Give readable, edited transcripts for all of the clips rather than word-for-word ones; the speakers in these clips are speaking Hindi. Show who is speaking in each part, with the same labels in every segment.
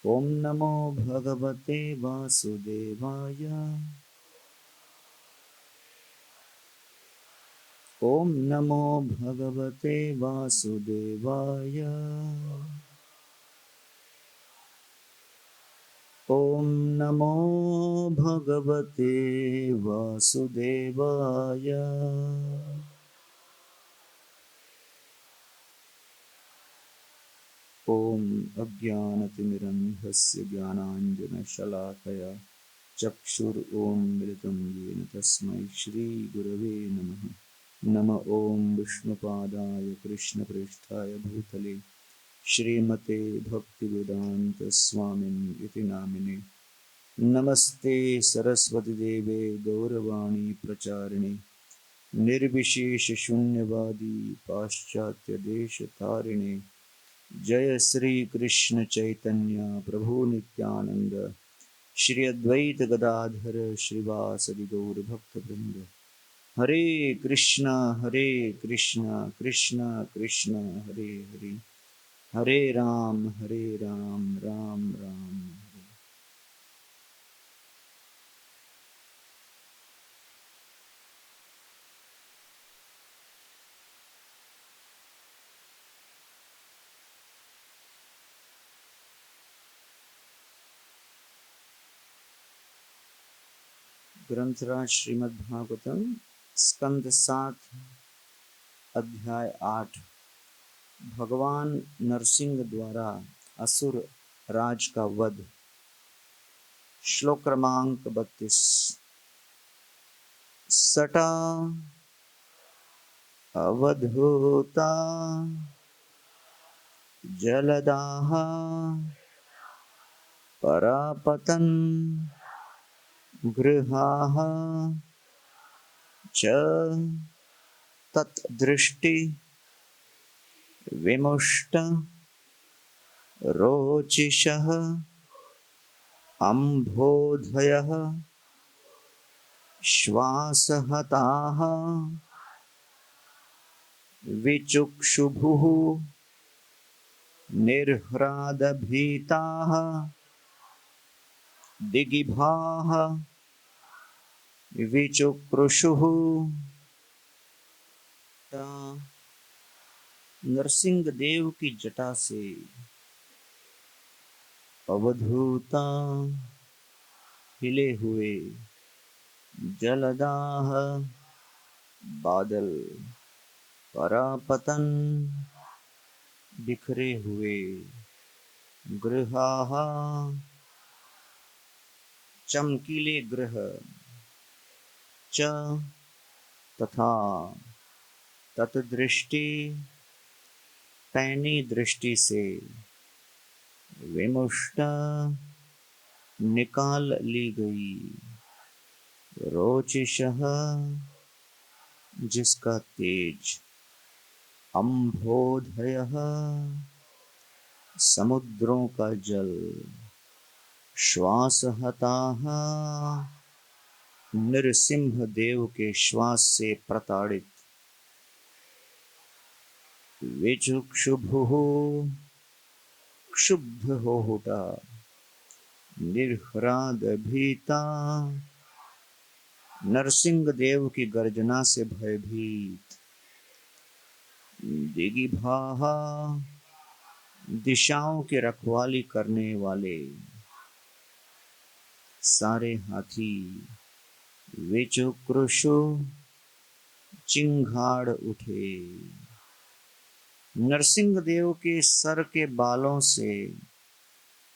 Speaker 1: ओम नमो भगवते वासुदेवाय। ओम नमो भगवते वासुदेवाय। ओम नमो भगवते वासुदेवाय। ओम अज्ञानतिमिरन्धस्य ज्ञानाञ्जनशलाकया चक्षुरुन्मिलितं येन तस्मै श्रीगुरवे नमः। नम ओं विष्णुपादाय कृष्णप्रेष्ठाय भूतले श्रीमते भक्तिवेदांत स्वामिन् इति नामिने। नमस्ते सरस्वती देवे गौरवाणी प्रचारिणे निर्विशेष शून्यवादी पाश्चात्य देश तारिणे। जय श्री कृष्ण चैतन्य प्रभु नित्यानंद श्री अद्वैत गदाधर श्रीवासदि गौर भक्त वृंद। हरे कृष्णा कृष्णा कृष्णा हरे हरे, हरे राम राम राम। ग्रंथराज श्रीमद् भागवतम स्कंद 7 अध्याय 8। भगवान नरसिंह द्वारा असुर राज का वध। श्लोक क्रमांक 32। सटा अवधूता जलदाह परापतन गृहाः च तत्दृष्टि विमुष्ट रोचिषः अम्भोधयः श्वासहताः विचुक्षुभुः निर्ह्रादभीताः दिगिभाः विचुक्रुषुः। नरसिंह देव की जटा से अवधूता हिले हुए जलदाह बादल, परापतन बिखरे हुए, गृहाः चमकीले गृह, च तथा तत्दृष्टि पैनी दृष्टि से, विमुष्ट निकाल ली गई, रोचिषः जिसका तेज, अम्भोधयः समुद्रों का जल, श्वासहताः नरसिंह देव के श्वास से प्रताड़ित, विचुक्षुभुः क्षुब्ध हो उठा, निर्ह्राद भीता नरसिंह देव की गर्जना से भयभीत, दिगिभाः दिशाओं की रखवाली करने वाले सारे हाथी, विचुक्रुषु चिंगाड़ उठे। नरसिंह देव के सर के बालों से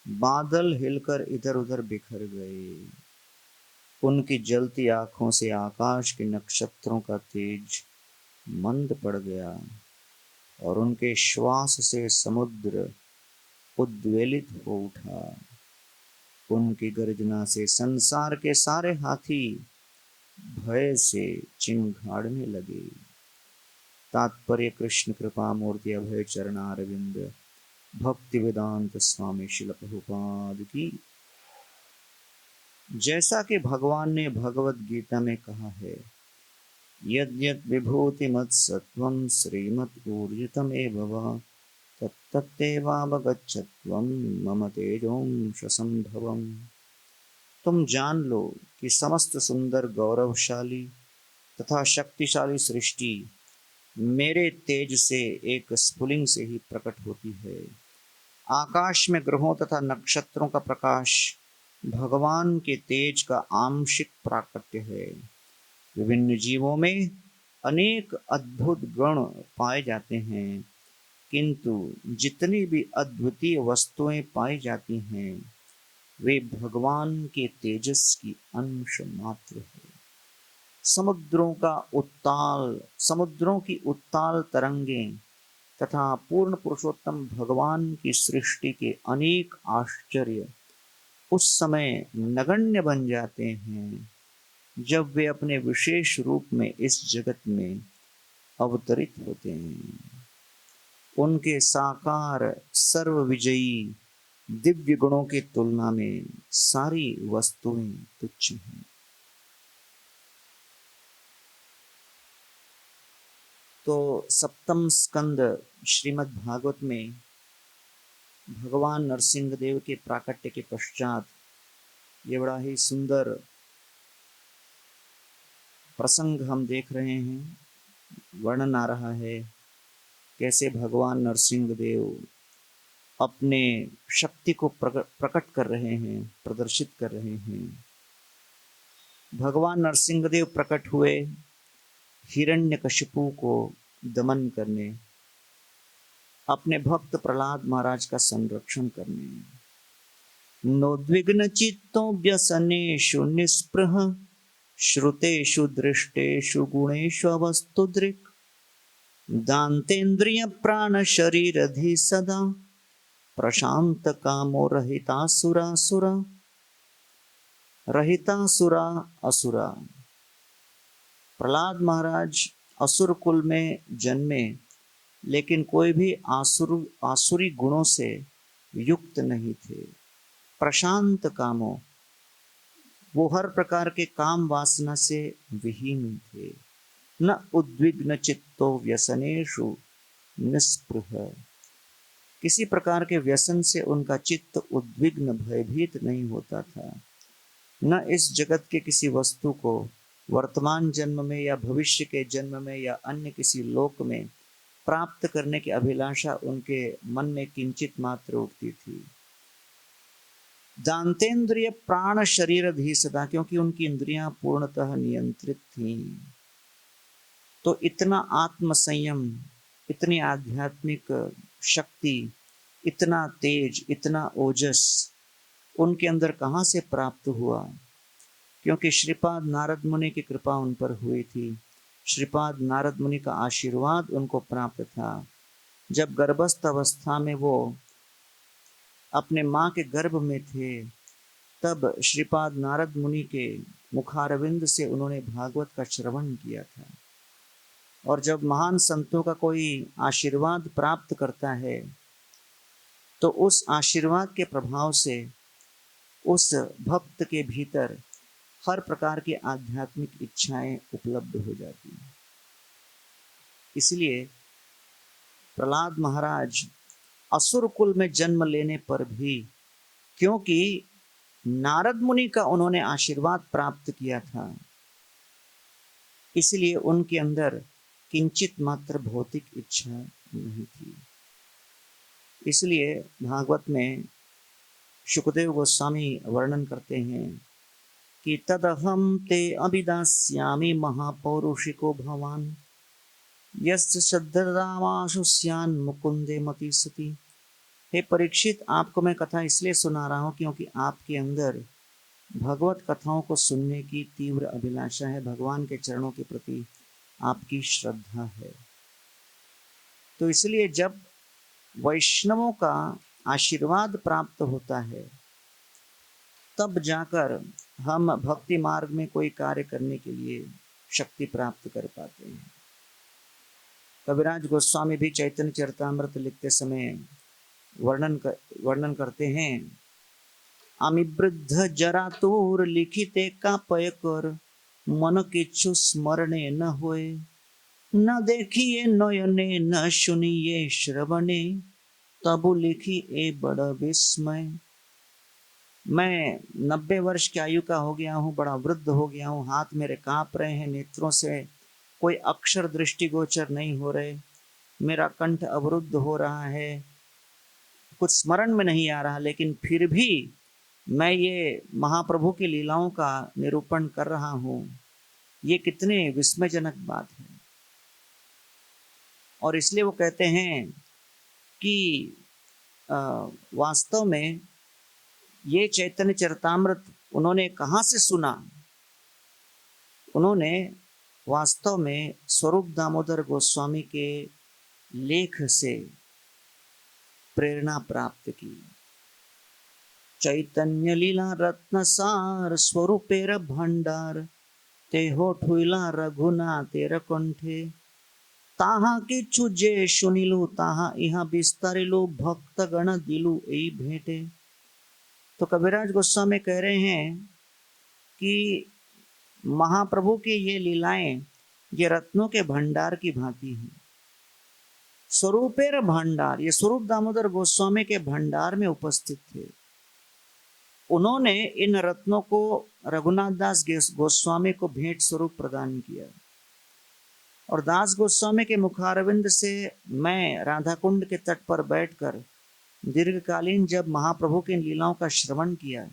Speaker 1: बादल हिलकर इधर उधर बिखर गए। उनकी जलती आंखों से आकाश के नक्षत्रों का तेज मंद पड़ गया और उनके श्वास से समुद्र उद्वेलित हो उठा। उनकी गर्जना से संसार के सारे हाथी भय से चिंगाड़ने लगे। तात्पर्य कृष्ण कृपा मूर्ति अभय चरणारविंद भक्ति वेदांत स्वामी शिल प्रभुपाद की। जैसा कि भगवान ने भगवत गीता में कहा है, यद्यत् विभूति मत सत्वम श्रीमत ऊर्जितम एवं तत्तत्तेवावगच्छत्वं मम तेजोंश संभवम्। तुम जान लो कि समस्त सुंदर गौरवशाली तथा शक्तिशाली सृष्टि मेरे तेज से एक स्फुलिंग से ही प्रकट होती है। आकाश में ग्रहों तथा नक्षत्रों का प्रकाश भगवान के तेज का आंशिक प्राकट्य है। विभिन्न जीवों में अनेक अद्भुत गुण पाए जाते हैं, किंतु जितनी भी अद्वितीय वस्तुएं पाई जाती हैं वे भगवान के तेजस की अंश मात्र है। समुद्रों की उत्ताल तरंगें तथा पूर्ण पुरुषोत्तम भगवान की सृष्टि के अनेक आश्चर्य उस समय नगण्य बन जाते हैं जब वे अपने विशेष रूप में इस जगत में अवतरित होते हैं। उनके साकार सर्व विजयी दिव्य गुणों की तुलना में सारी वस्तुएं तुच्छ हैं। तो सप्तम स्कंद श्रीमद् भागवत में भगवान नरसिंह देव के प्राकट्य के पश्चात ये बड़ा ही सुंदर प्रसंग हम देख रहे हैं। वर्णन आ रहा है कैसे भगवान नरसिंह देव अपने शक्ति को प्रकट कर रहे हैं, प्रदर्शित कर रहे हैं। भगवान नरसिंह देव प्रकट हुए हिरण्यकशिपु को दमन करने, अपने भक्त प्रहलाद महाराज का संरक्षण करने। नोद्विग्न चित्तो व्यसनेषु निस्पृह श्रुतेषु दृष्टेषु गुणेषु अवस्तुदृक् दान्तेन्द्रिय प्राण शरीरधि सदा प्रशांत कामो रहितासुरा असुरा। प्रहलाद महाराज असुर कुल में जन्मे, लेकिन कोई भी आसुरी गुणों से युक्त नहीं थे। प्रशांत कामों, वो हर प्रकार के काम वासना से विहीन थे। न उद्विग्न चित्तो व्यसनेषु निस्पृह, किसी प्रकार के व्यसन से उनका चित्त उद्विग्न भयभीत नहीं होता था। न इस जगत के किसी वस्तु को वर्तमान जन्म में या भविष्य के जन्म में या अन्य किसी लोक में प्राप्त करने की अभिलाषा उनके मन में किंचित मात्र उठती थी। दांतेन्द्रिय प्राण शरीर धी सदा, क्योंकि उनकी इंद्रियां पूर्णतः नियंत्रित थीं। तो इतना आत्म संयम, इतनी आध्यात्मिक शक्ति, इतना तेज, इतना ओजस उनके अंदर कहाँ से प्राप्त हुआ? क्योंकि श्रीपाद नारद मुनि की कृपा उन पर हुई थी। श्रीपाद नारद मुनि का आशीर्वाद उनको प्राप्त था। जब गर्भस्थ अवस्था में वो अपने माँ के गर्भ में थे, तब श्रीपाद नारद मुनि के मुखारविंद से उन्होंने भागवत का श्रवण किया था। और जब महान संतों का कोई आशीर्वाद प्राप्त करता है तो उस आशीर्वाद के प्रभाव से उस भक्त के भीतर हर प्रकार की आध्यात्मिक इच्छाएं उपलब्ध हो जाती हैं। इसलिए प्रहलाद महाराज असुर कुल में जन्म लेने पर भी, क्योंकि नारद मुनि का उन्होंने आशीर्वाद प्राप्त किया था, इसलिए उनके अंदर किंचित मात्र भौतिक इच्छा नहीं थी। इसलिए भागवत में शुकदेव गोस्वामी वर्णन करते हैं कि तदहम ते अभिदास्यामि महापौरुषिको भवान यस्य श्रद्धरामाशु स्यान् मुकुंदे मति सती। हे परीक्षित, आपको मैं कथा इसलिए सुना रहा हूँ क्योंकि आपके अंदर भगवत कथाओं को सुनने की तीव्र अभिलाषा है, भगवान के चरणों के प्रति आपकी श्रद्धा है। तो इसलिए जब वैष्णवों का आशीर्वाद प्राप्त होता है तब जाकर हम भक्ति मार्ग में कोई कार्य करने के लिए शक्ति प्राप्त कर पाते हैं। कविराज गोस्वामी भी चैतन्य चरितामृत लिखते समय वर्णन करते हैं, आमी वृद्ध जरातुर लिखिते का पय कर मन किच्छु स्मरणे न होए, न देखिए नयने न सुनिए श्रवणे, तब लिखी ए बड़ा विस्मय। मैं 90 वर्ष की आयु का हो गया हूँ, बड़ा वृद्ध हो गया हूँ, हाथ मेरे कांप रहे हैं, नेत्रों से कोई अक्षर दृष्टिगोचर नहीं हो रहे, मेरा कंठ अवरुद्ध हो रहा है, कुछ स्मरण में नहीं आ रहा, लेकिन फिर भी मैं ये महाप्रभु की लीलाओं का निरूपण कर रहा हूँ। ये कितने विस्मयजनक बात है। और इसलिए वो कहते हैं कि वास्तव में ये चैतन्य चरितामृत उन्होंने कहाँ से सुना? उन्होंने वास्तव में स्वरूप दामोदर गोस्वामी के लेख से प्रेरणा प्राप्त की। चैतन्य लीला रत्नसार स्वरूपेर भंडार, ते हो ठुइला रघुनाथेर कंठे, ताहा किछु जे सुनिलु ताहा इहा विस्तारिलु, भक्त गण दिलु एई भेंटे। तो कविराज गोस्वामी कह रहे हैं कि महाप्रभु की ये लीलाएं ये रत्नों के भंडार की भांति हैं। स्वरूपेर भंडार, ये स्वरूप दामोदर गोस्वामी के भंडार में उपस्थित थे। उन्होंने इन रत्नों को रघुनाथ दास गोस्वामी को भेंट स्वरूप प्रदान किया। और दास गोस्वामी के मुखारविंद से मैं राधा कुंड के तट पर बैठकर दीर्घकालीन जब महाप्रभु की लीलाओं का श्रवण किया,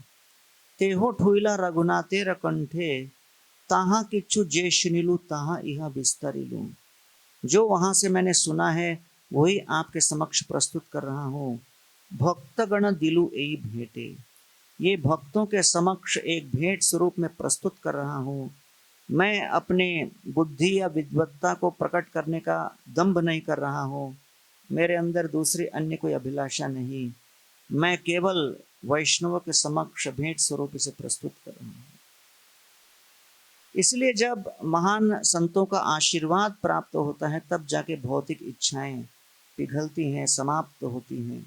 Speaker 1: तेहो ठुइला रघुनाथेर कंठे, ताहा किच्छु जे सुनिलु ताहा इहा विस्तारिलु। जो वहां से मैंने सुना है वही आपके समक्ष प्रस्तुत कर रहा हूँ। भक्तगण दिलु एई भेंटे, ये भक्तों के समक्ष एक भेंट स्वरूप में प्रस्तुत कर रहा हूँ। मैं अपने बुद्धि या विद्वत्ता को प्रकट करने का दंभ नहीं कर रहा हूँ, मेरे अंदर दूसरी अन्य कोई अभिलाषा नहीं, मैं केवल वैष्णवों के समक्ष भेंट स्वरूप इसे प्रस्तुत कर रहा हूँ। इसलिए जब महान संतों का आशीर्वाद प्राप्त होता है तब जाके भौतिक इच्छाएं पिघलती हैं, समाप्त होती हैं।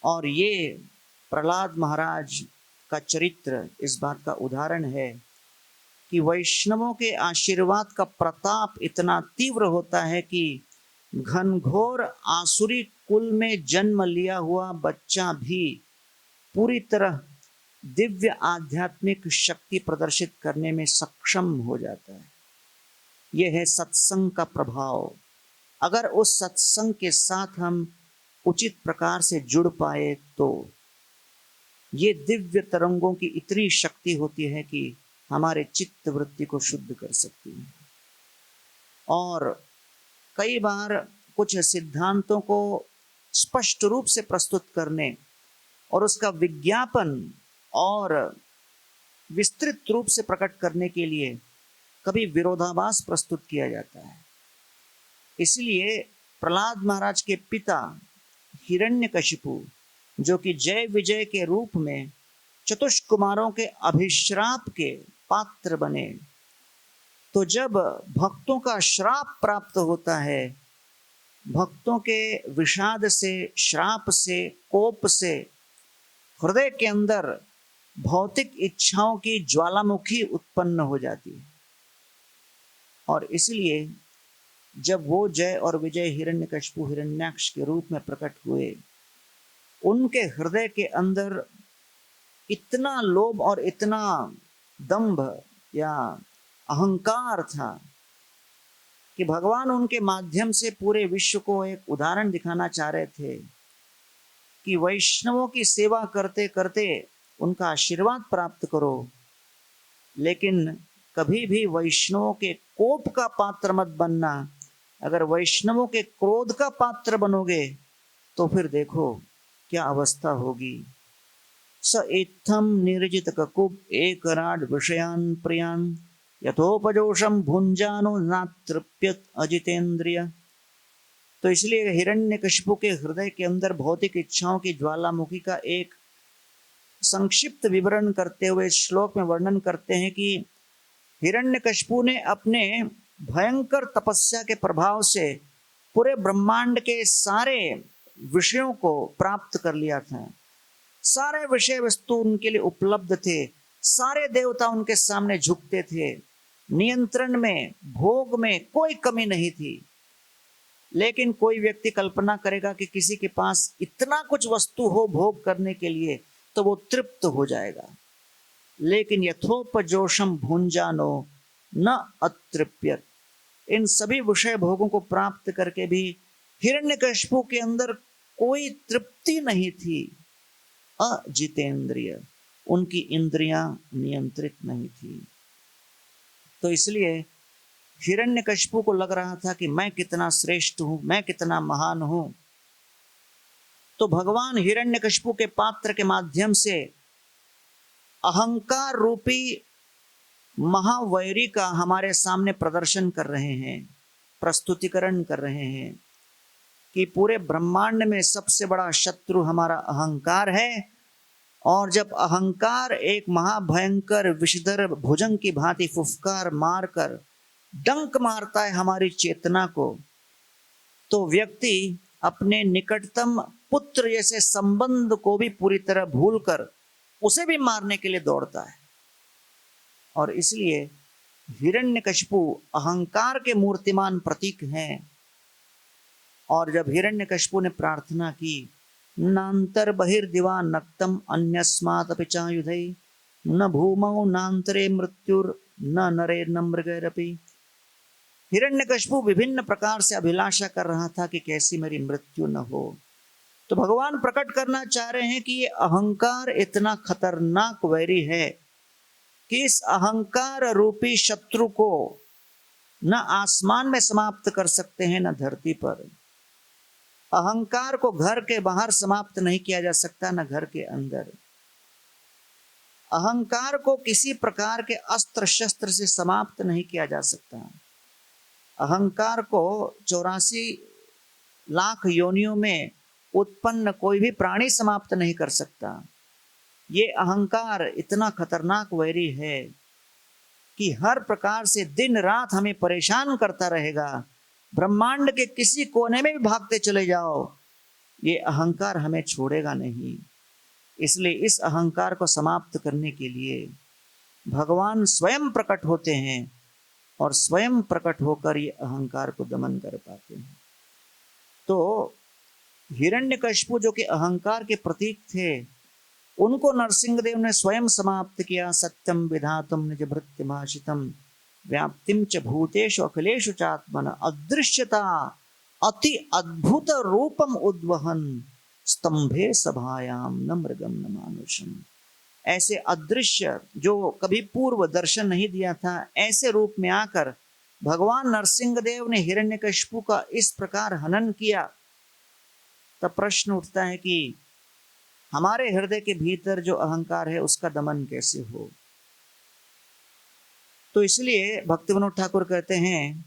Speaker 1: और ये प्रहलाद महाराज का चरित्र इस बात का उदाहरण है कि वैष्णवों के आशीर्वाद का प्रताप इतना तीव्र होता है कि घनघोर आसुरी कुल में जन्म लिया हुआ बच्चा भी पूरी तरह दिव्य आध्यात्मिक शक्ति प्रदर्शित करने में सक्षम हो जाता है। यह है सत्संग का प्रभाव। अगर उस सत्संग के साथ हम उचित प्रकार से जुड़ पाए तो ये दिव्य तरंगों की इतनी शक्ति होती है कि हमारे चित्त वृत्ति को शुद्ध कर सकती है। और कई बार कुछ सिद्धांतों को स्पष्ट रूप से प्रस्तुत करने और उसका विज्ञापन और विस्तृत रूप से प्रकट करने के लिए कभी विरोधाभास प्रस्तुत किया जाता है। इसलिए प्रहलाद महाराज के पिता हिरण्यकशिपु, जो कि जय विजय के रूप में चतुष कुमारों के अभिश्राप के पात्र बने, तो जब भक्तों का श्राप प्राप्त होता है, भक्तों के विषाद से, श्राप से, कोप से हृदय के अंदर भौतिक इच्छाओं की ज्वालामुखी उत्पन्न हो जाती है। और इसलिए जब वो जय और विजय हिरण्यकशिपु हिरण्याक्ष के रूप में प्रकट हुए, उनके हृदय के अंदर इतना लोभ और इतना दंभ या अहंकार था कि भगवान उनके माध्यम से पूरे विश्व को एक उदाहरण दिखाना चाह रहे थे कि वैष्णवों की सेवा करते करते उनका आशीर्वाद प्राप्त करो, लेकिन कभी भी वैष्णवों के कोप का पात्र मत बनना। अगर वैष्णवों के क्रोध का पात्र बनोगे तो फिर देखो क्या अवस्था होगी। स इत्थम निर्जित ककुब एक राड विषयान प्रियान, यथोपजोषम भुंजानो नातृप्यत अजितेंद्रिय। तो इसलिए हिरण्यकशिपु के हृदय के अंदर भौतिक इच्छाओं की ज्वालामुखी का एक संक्षिप्त विवरण करते हुए श्लोक में वर्णन करते हैं कि हिरण्यकशिपु ने अपने भयंकर तपस्या के प्रभाव से पूरे ब्रह्मांड के सारे विषयों को प्राप्त कर लिया था। सारे विषय वस्तु उनके लिए उपलब्ध थे, सारे देवता उनके सामने झुकते थे, नियंत्रण में, भोग में कोई कमी नहीं थी। लेकिन कोई व्यक्ति कल्पना करेगा कि किसी के पास इतना कुछ वस्तु हो भोग करने के लिए तो वो तृप्त हो जाएगा, लेकिन यथोपजोषम भुंजानो न अतृप्यत, इन सभी विषय भोगों को प्राप्त करके भी हिरण्यकशिपु के अंदर कोई तृप्ति नहीं थी। अजितेंद्रिय, उनकी इंद्रियां नियंत्रित नहीं थी। तो इसलिए हिरण्यकशिपु को लग रहा था कि मैं कितना श्रेष्ठ हूं, मैं कितना महान हूं। तो भगवान हिरण्यकशिपु के पात्र के माध्यम से अहंकार रूपी महावैरी का हमारे सामने प्रदर्शन कर रहे हैं, प्रस्तुतिकरण कर रहे हैं कि पूरे ब्रह्मांड में सबसे बड़ा शत्रु हमारा अहंकार है। और जब अहंकार एक महाभयंकर विषधर भुजंग की भांति फुफकार मारकर डंक मारता है हमारी चेतना को, तो व्यक्ति अपने निकटतम पुत्र जैसे संबंध को भी पूरी तरह भूलकर उसे भी मारने के लिए दौड़ता है। और इसलिए हिरण्यकशिपु अहंकार के मूर्तिमान प्रतीक हैं। और जब हिरण्यकशिपु ने प्रार्थना की, नांतर बहिर्दिवा नक्तम अन्यस्मात् अपि चायुधै न भूमौ नांतरे मृत्युर न नरे न मृगैरपि, हिरण्यकशिपु विभिन्न प्रकार से अभिलाषा कर रहा था कि कैसी मेरी मृत्यु न हो। तो भगवान प्रकट करना चाह रहे हैं कि ये अहंकार इतना खतरनाक वैरी है कि इस अहंकार रूपी शत्रु को न आसमान में समाप्त कर सकते हैं न धरती पर। अहंकार को घर के बाहर समाप्त नहीं किया जा सकता, न घर के अंदर। अहंकार को किसी प्रकार के अस्त्र शस्त्र से समाप्त नहीं किया जा सकता। अहंकार को 84 लाख योनियों में उत्पन्न कोई भी प्राणी समाप्त नहीं कर सकता। ये अहंकार इतना खतरनाक वैरी है कि हर प्रकार से दिन रात हमें परेशान करता रहेगा। ब्रह्मांड के किसी कोने में भी भागते चले जाओ, ये अहंकार हमें छोड़ेगा नहीं। इसलिए इस अहंकार को समाप्त करने के लिए भगवान स्वयं प्रकट होते हैं और स्वयं प्रकट होकर ये अहंकार को दमन कर पाते हैं। तो हिरण्यकशिपु जो कि अहंकार के प्रतीक थे, उनको नरसिंहदेव ने स्वयं समाप्त किया। सत्यम विधातुम निज भृत्यमाशितम व्याप्तिम च भूतेषु अखिलेषु चात्मन अदृश्यता अति अद्भुत रूपम उद्वहन स्तंभे सभायाम न मृगम न मानुषम, ऐसे अदृश्य जो कभी पूर्व दर्शन नहीं दिया था, ऐसे रूप में आकर भगवान नरसिंहदेव ने हिरण्यकशिपु का इस प्रकार हनन किया। तब प्रश्न उठता है कि हमारे हृदय के भीतर जो अहंकार है उसका दमन कैसे हो। तो इसलिए भक्तिविनोद ठाकुर कहते हैं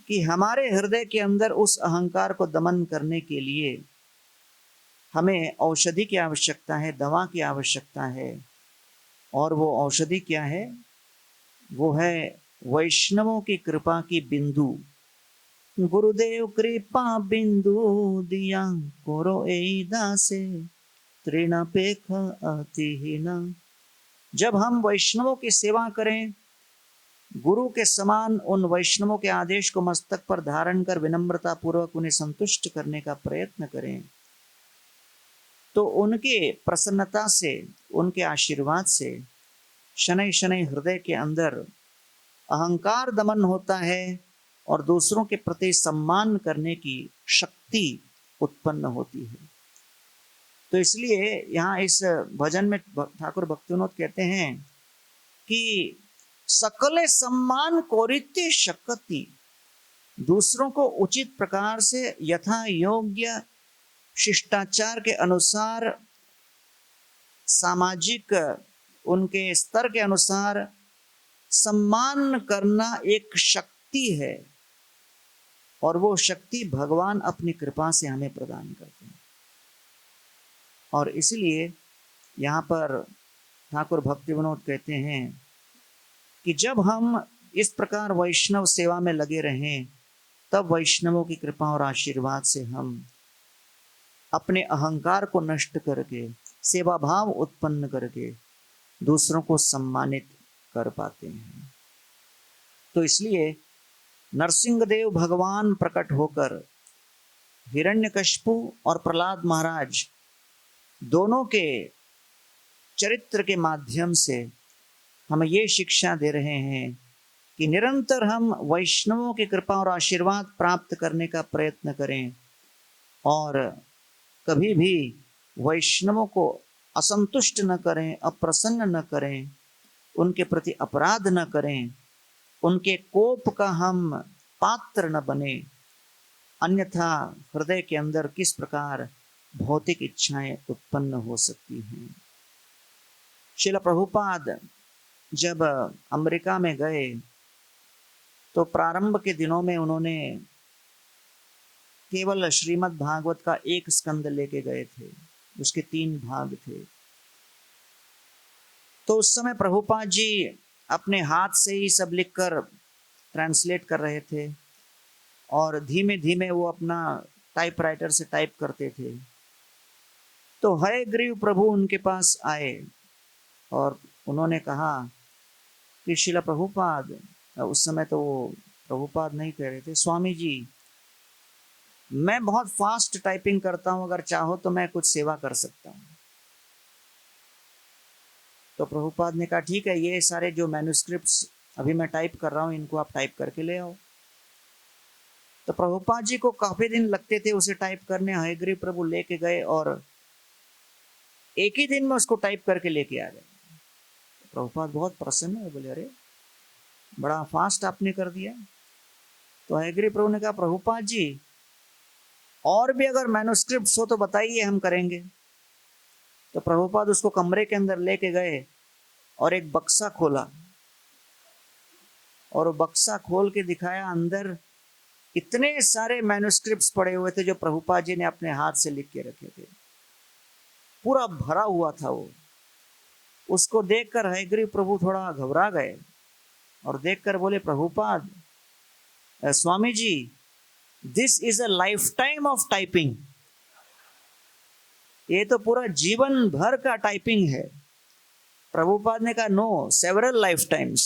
Speaker 1: कि हमारे हृदय के अंदर उस अहंकार को दमन करने के लिए हमें औषधि की आवश्यकता है, दवा की आवश्यकता है। और वो औषधि क्या है? वो है वैष्णवों की कृपा की बिंदु। गुरुदेव कृपा बिंदु दिया कोरो ए दासे तृणापेख अतिहीना। जब हम वैष्णवों की सेवा करें, गुरु के समान उन वैष्णवों के आदेश को मस्तक पर धारण कर विनम्रता पूर्वक उन्हें संतुष्ट करने का प्रयत्न करें, तो उनके प्रसन्नता से, उनके आशीर्वाद से शनै शनै हृदय के अंदर अहंकार दमन होता है और दूसरों के प्रति सम्मान करने की शक्ति उत्पन्न होती है। तो इसलिए यहाँ इस भजन में ठाकुर भक्तिविनोद कहते हैं कि सकले सम्मान कोरिते शक्ति, दूसरों को उचित प्रकार से यथा योग्य शिष्टाचार के अनुसार, सामाजिक उनके स्तर के अनुसार सम्मान करना एक शक्ति है, और वो शक्ति भगवान अपनी कृपा से हमें प्रदान करते हैं। और इसलिए यहाँ पर ठाकुर भक्तिविनोद कहते हैं कि जब हम इस प्रकार वैष्णव सेवा में लगे रहें, तब वैष्णवों की कृपा और आशीर्वाद से हम अपने अहंकार को नष्ट करके, सेवा भाव उत्पन्न करके दूसरों को सम्मानित कर पाते हैं। तो इसलिए नरसिंहदेव भगवान प्रकट होकर हिरण्यकशिपु और प्रहलाद महाराज दोनों के चरित्र के माध्यम से हमें ये शिक्षा दे रहे हैं कि निरंतर हम वैष्णवों की कृपा और आशीर्वाद प्राप्त करने का प्रयत्न करें और कभी भी वैष्णवों को असंतुष्ट न करें, अप्रसन्न न करें, उनके प्रति अपराध न करें, उनके कोप का हम पात्र न बने, अन्यथा हृदय के अंदर किस प्रकार भौतिक इच्छाएं उत्पन्न हो सकती हैं। श्रील प्रभुपाद जब अमेरिका में गए तो प्रारंभ के दिनों में उन्होंने केवल श्रीमद् भागवत का एक स्कंद लेके गए थे, उसके 3 भाग थे। तो उस समय प्रभुपाद जी अपने हाथ से ही सब लिखकर ट्रांसलेट कर रहे थे और धीमे धीमे वो अपना टाइपराइटर से टाइप करते थे। तो हयग्रीव प्रभु उनके पास आए और उन्होंने कहा कि श्रील प्रभुपाद, उस समय तो वो प्रभुपाद नहीं कह रहे थे, स्वामी जी मैं बहुत फास्ट टाइपिंग करता हूं, अगर चाहो तो मैं कुछ सेवा कर सकता हूं। तो प्रभुपाद ने कहा ठीक है, ये सारे जो मैन्युस्क्रिप्ट्स अभी मैं टाइप कर रहा हूं इनको आप टाइप करके ले आओ। तो प्रभुपाद जी को काफी दिन लगते थे उसे टाइप करने। हयग्रीव प्रभु लेके गए और एक ही दिन में उसको टाइप करके लेके आ गए। प्रभुपाद बहुत प्रसन्न है, बोले अरे बड़ा फास्ट आपने कर दिया। तो हयग्रीव प्रभु ने कहा प्रभुपाद जी और भी अगर मैन्युस्क्रिप्ट्स हो तो बताइए, हम करेंगे। तो प्रभुपाद उसको कमरे के अंदर लेके गए और एक बक्सा खोला और वो बक्सा खोल के दिखाया, अंदर इतने सारे मैन्युस्क्रिप्ट्स पड़े हुए थे जो प्रभुपाद जी ने अपने हाथ से लिख के रखे थे, पूरा भरा हुआ था वो। उसको देखकर हयग्रीव प्रभु थोड़ा घबरा गए और देखकर बोले Prabhupada, Swami ji this is a life time of typing, ये तो पूरा जीवन भर का टाइपिंग है। प्रभुपाद ने कहा नो, सेवरल लाइफ टाइम्स,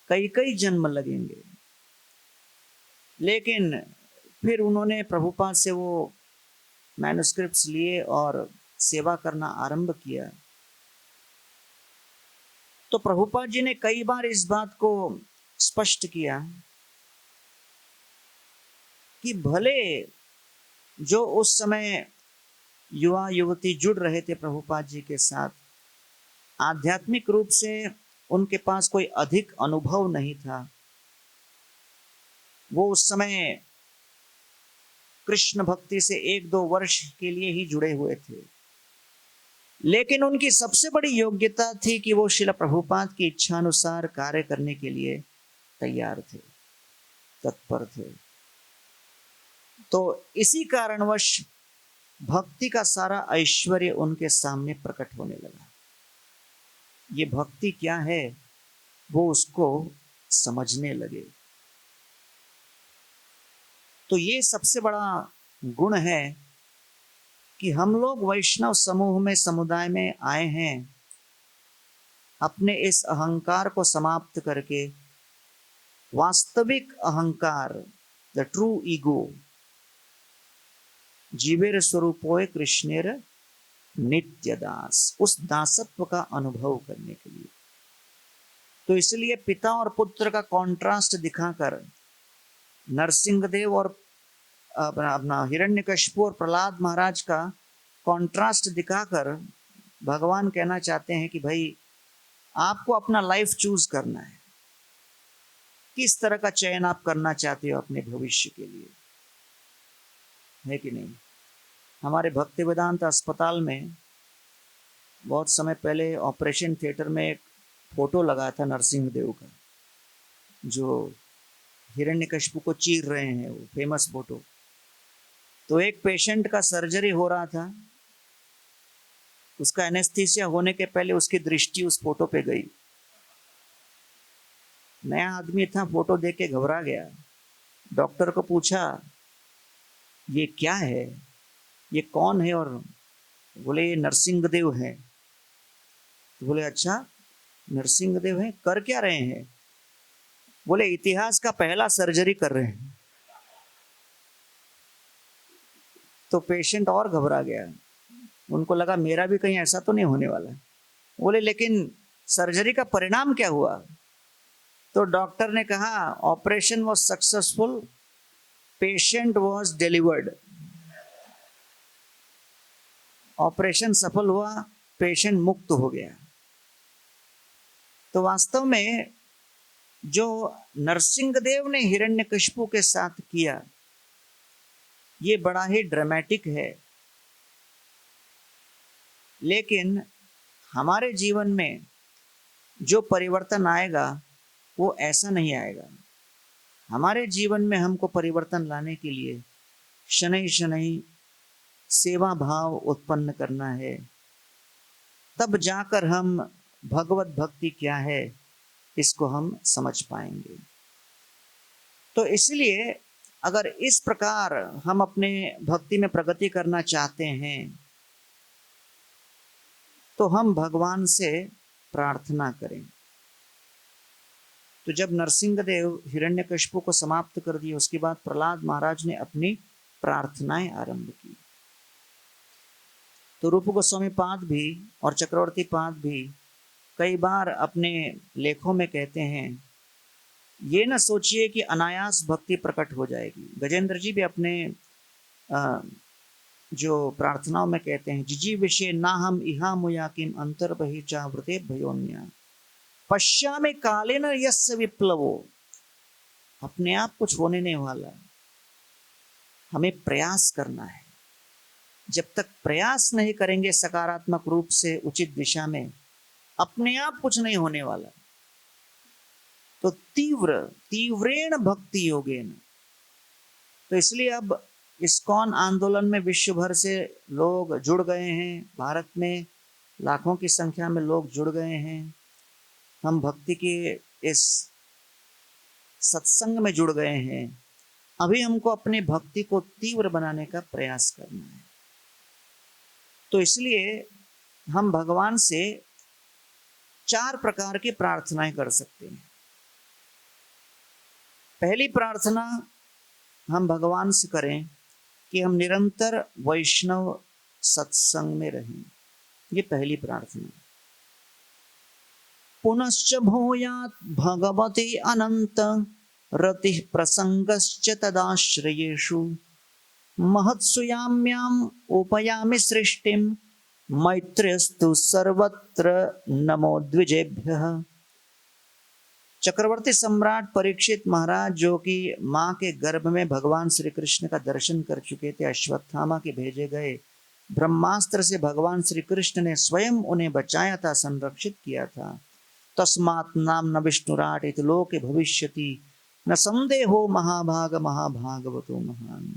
Speaker 1: कई कई जन्म लगेंगे। लेकिन फिर उन्होंने प्रभुपाद से वो मैन्युस्क्रिप्ट्स लिए और सेवा करना आरंभ किया। तो प्रभुपाद जी ने कई बार इस बात को स्पष्ट किया कि भले जो उस समय युवा युवती जुड़ रहे थे प्रभुपाद जी के साथ, आध्यात्मिक रूप से उनके पास कोई अधिक अनुभव नहीं था, वो उस समय कृष्ण भक्ति से 1-2 वर्ष के लिए ही जुड़े हुए थे, लेकिन उनकी सबसे बड़ी योग्यता थी कि वो श्रील प्रभुपाद की इच्छा अनुसार कार्य करने के लिए तैयार थे, तत्पर थे। तो इसी कारणवश भक्ति का सारा ऐश्वर्य उनके सामने प्रकट होने लगा। ये भक्ति क्या है वो उसको समझने लगे। तो ये सबसे बड़ा गुण है कि हम लोग वैष्णव समूह में, समुदाय में आए हैं अपने इस अहंकार को समाप्त करके वास्तविक अहंकार, द ट्रू ईगो, जीवेर स्वरूपोय कृष्णेर नित्य दास, उस दासत्व का अनुभव करने के लिए। तो इसलिए पिता और पुत्र का कॉन्ट्रास्ट दिखाकर, नरसिंहदेव और अपना हिरण्यकशिपु और प्रहलाद महाराज का कॉन्ट्रास्ट दिखाकर भगवान कहना चाहते हैं कि भाई आपको अपना लाइफ चूज करना है, किस तरह का चयन आप करना चाहते हो अपने भविष्य के लिए, है कि नहीं। हमारे भक्ति वेदांत अस्पताल में बहुत समय पहले ऑपरेशन थिएटर में एक फोटो लगा था नरसिंहदेव का, जो हिरण्यकशिपु को चीर रहे हैं, वो फेमस फोटो। तो एक पेशेंट का सर्जरी हो रहा था, उसका एनेस्थीसिया होने के पहले उसकी दृष्टि उस फोटो पे गई। नया आदमी था, फोटो देख के घबरा गया। डॉक्टर को पूछा ये क्या है, ये कौन है, और बोले ये नरसिंहदेव है। तो बोले अच्छा नरसिंहदेव है, कर क्या रहे हैं। बोले इतिहास का पहला सर्जरी कर रहे हैं। तो पेशेंट और घबरा गया, उनको लगा मेरा भी कहीं ऐसा तो नहीं होने वाला। बोले लेकिन सर्जरी का परिणाम क्या हुआ? तो डॉक्टर ने कहा operation was successful, patient was delivered. Operation सफल हुआ, पेशेंट मुक्त हो गया। तो वास्तव में जो नरसिंहदेव ने हिरण्यकशिपु के साथ किया ये बड़ा ही ड्रामेटिक है, लेकिन हमारे जीवन में जो परिवर्तन आएगा वो ऐसा नहीं आएगा। हमारे जीवन में हमको परिवर्तन लाने के लिए शनै शनै सेवा भाव उत्पन्न करना है, तब जाकर हम भगवत भक्ति क्या है इसको हम समझ पाएंगे। तो इसलिए अगर इस प्रकार हम अपने भक्ति में प्रगति करना चाहते हैं तो हम भगवान से प्रार्थना करें। तो जब नरसिंहदेव हिरण्यकशिपु को समाप्त कर दिया, उसके बाद प्रहलाद महाराज ने अपनी प्रार्थनाएं आरंभ की। तो रूप गोस्वामी पाद भी और चक्रवर्ती पाद भी कई बार अपने लेखों में कहते हैं ये न सोचिए कि अनायास भक्ति प्रकट हो जाएगी। गजेंद्र जी भी अपने जो प्रार्थनाओं में कहते हैं जिजी विषय ना हम इहा मुया किम अंतर बहि चावृते भयोन्या पश्यामि कालेन यस्य विप्लवो। अपने आप कुछ होने नहीं वाला, हमें प्रयास करना है। जब तक प्रयास नहीं करेंगे सकारात्मक रूप से उचित दिशा में, अपने आप कुछ नहीं होने वाला। तो तीव्रेण भक्ति योगेन। तो इसलिए अब इस्कॉन आंदोलन में विश्व भर से लोग जुड़ गए हैं, भारत में लाखों की संख्या में लोग जुड़ गए हैं। हम भक्ति के इस सत्संग में जुड़ गए हैं। अभी हमको अपनी भक्ति को तीव्र बनाने का प्रयास करना है। तो इसलिए हम भगवान से 4 प्रकार की प्रार्थनाएं कर सकते हैं। पहली प्रार्थना हम भगवान से करें कि हम निरंतर वैष्णव सत्संग में रहें। ये पहली प्रार्थना। पुनश्च भूयात् भगवते अनंत रतिः प्रसंगश्च तदाश्रयेषु महत्सुयाम्याम् उपयामि सृष्टिं मैत्र्यस्तु सर्वत्र नमो द्विजेभ्यः। चक्रवर्ती सम्राट परीक्षित महाराज जो कि माँ के गर्भ में भगवान श्री कृष्ण का दर्शन कर चुके थे, अश्वत्थामा के भेजे गए ब्रह्मास्त्र से भगवान श्री कृष्ण ने स्वयं उन्हें बचाया था, संरक्षित किया था। तस्मात् नाम न विष्णुराट इति लोके भविष्यति न संदेहो महाभाग महाभागवतो महान।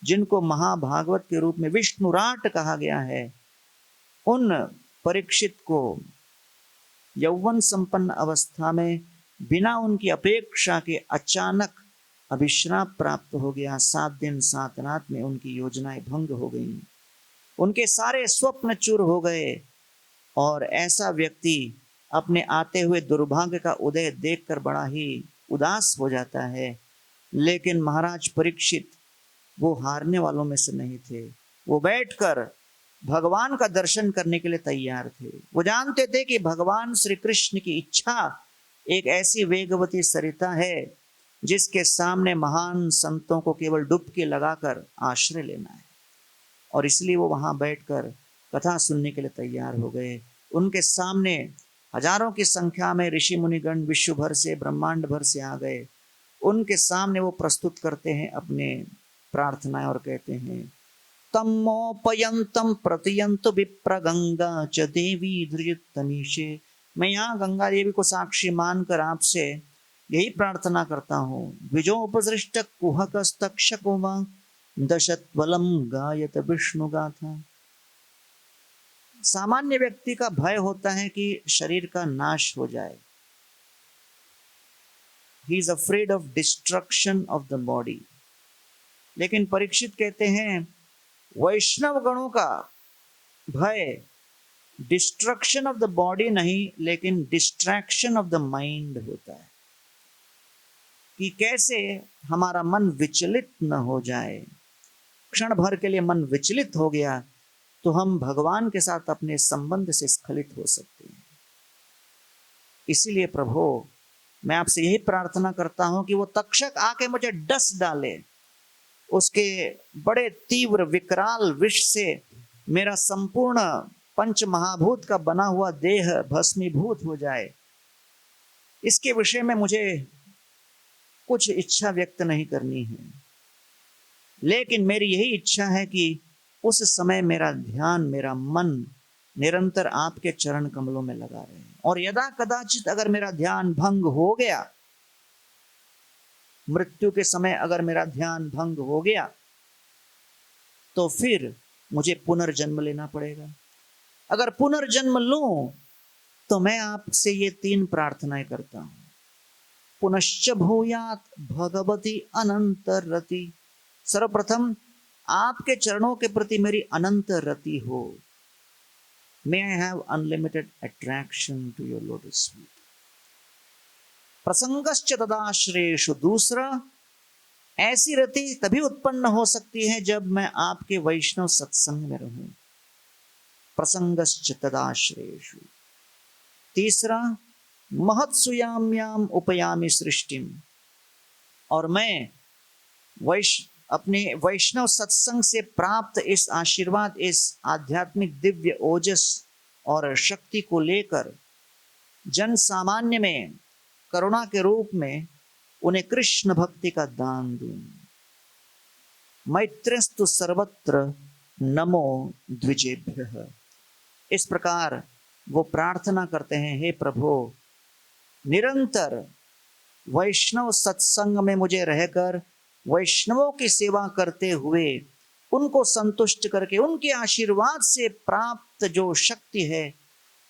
Speaker 1: जिनको महाभागवत के रूप में विष्णुराट कहा गया है, उन परीक्षित को यौवन संपन्न अवस्था में बिना उनकी अपेक्षा के अचानक अभिश्राप प्राप्त हो गया। 7 दिन 7 रात में उनकी योजनाएं भंग हो गईं, उनके सारे स्वप्न चूर हो गए। और ऐसा व्यक्ति अपने आते हुए दुर्भाग्य का उदय देखकर बड़ा ही उदास हो जाता है। लेकिन महाराज परीक्षित वो हारने वालों में से नहीं थे। वो बैठकर भगवान का दर्शन करने के लिए तैयार थे। वो जानते थे कि भगवान श्री कृष्ण की इच्छा एक ऐसी वेगवती सरिता है जिसके सामने महान संतों को केवल डुबकी लगाकर आश्रय लेना है। और इसलिए वो वहां बैठकर कथा सुनने के लिए तैयार हो गए। उनके सामने हजारों की संख्या में ऋषि मुनिगण विश्व भर से, ब्रह्मांड भर से आ गए। उनके सामने वो प्रस्तुत करते हैं अपने प्रार्थनाएं और कहते हैं तमोपयंतम प्रतियंतु विप्र गंगा च देवी धृतनीशे। मैं यहाँ गंगा देवी को साक्षी मानकर आपसे यही प्रार्थना करता हूँ। द्विजोपसृष्ट कुहकस्तक्षको वा दशत्वलम गायत विष्णु गाथा। सामान्य व्यक्ति का भय होता है कि शरीर का नाश हो जाए। He is afraid of destruction of the body. लेकिन परीक्षित कहते हैं वैष्णव गणों का भय डिस्ट्रक्शन ऑफ द बॉडी नहीं, लेकिन डिस्ट्रैक्शन ऑफ द माइंड होता है। कि कैसे हमारा मन विचलित न हो जाए। क्षण भर के लिए मन विचलित हो गया तो हम भगवान के साथ अपने संबंध से स्खलित हो सकते हैं। इसीलिए प्रभु, मैं आपसे यही प्रार्थना करता हूं कि वो तक्षक आके मुझे डस डाले, उसके बड़े तीव्र विकराल विष से मेरा संपूर्ण पंच महाभूत का बना हुआ देह भस्मीभूत हो जाए। इसके विषय में मुझे कुछ इच्छा व्यक्त नहीं करनी है, लेकिन मेरी यही इच्छा है कि उस समय मेरा ध्यान, मेरा मन निरंतर आपके चरण कमलों में लगा रहे। और यदा कदाचित अगर मेरा ध्यान भंग हो गया, मृत्यु के समय अगर मेरा ध्यान भंग हो गया, तो फिर मुझे पुनर्जन्म लेना पड़ेगा। अगर पुनर्जन्म लूं तो मैं आपसे ये 3 प्रार्थनाएं करता हूं। पुनश्च भूयात भगवती अनंत रति। सर्वप्रथम आपके चरणों के प्रति मेरी अनंत रति हो। May I have unlimited attraction to your lotus feet. प्रसंगश्च तदाश्रेषु। दूसरा, ऐसी रति तभी उत्पन्न हो सकती है जब मैं आपके वैष्णव सत्संग में रहूं। प्रसंगश्च तदाश्रेषु। तीसरा, महत्सुयाम्याम उपयामि सृष्टिम। और मैं अपने वैष्णव सत्संग से प्राप्त इस आशीर्वाद, इस आध्यात्मिक दिव्य ओजस और शक्ति को लेकर जन सामान्य में करुणा के रूप में उन्हें कृष्ण भक्ति का दान दूं। मैत्रस्तु सर्वत्र नमो द्विजेभ्यः। इस प्रकार वो प्रार्थना करते हैं, हे प्रभु, निरंतर वैष्णव सत्संग में मुझे रहकर वैष्णवों की सेवा करते हुए उनको संतुष्ट करके उनके आशीर्वाद से प्राप्त जो शक्ति है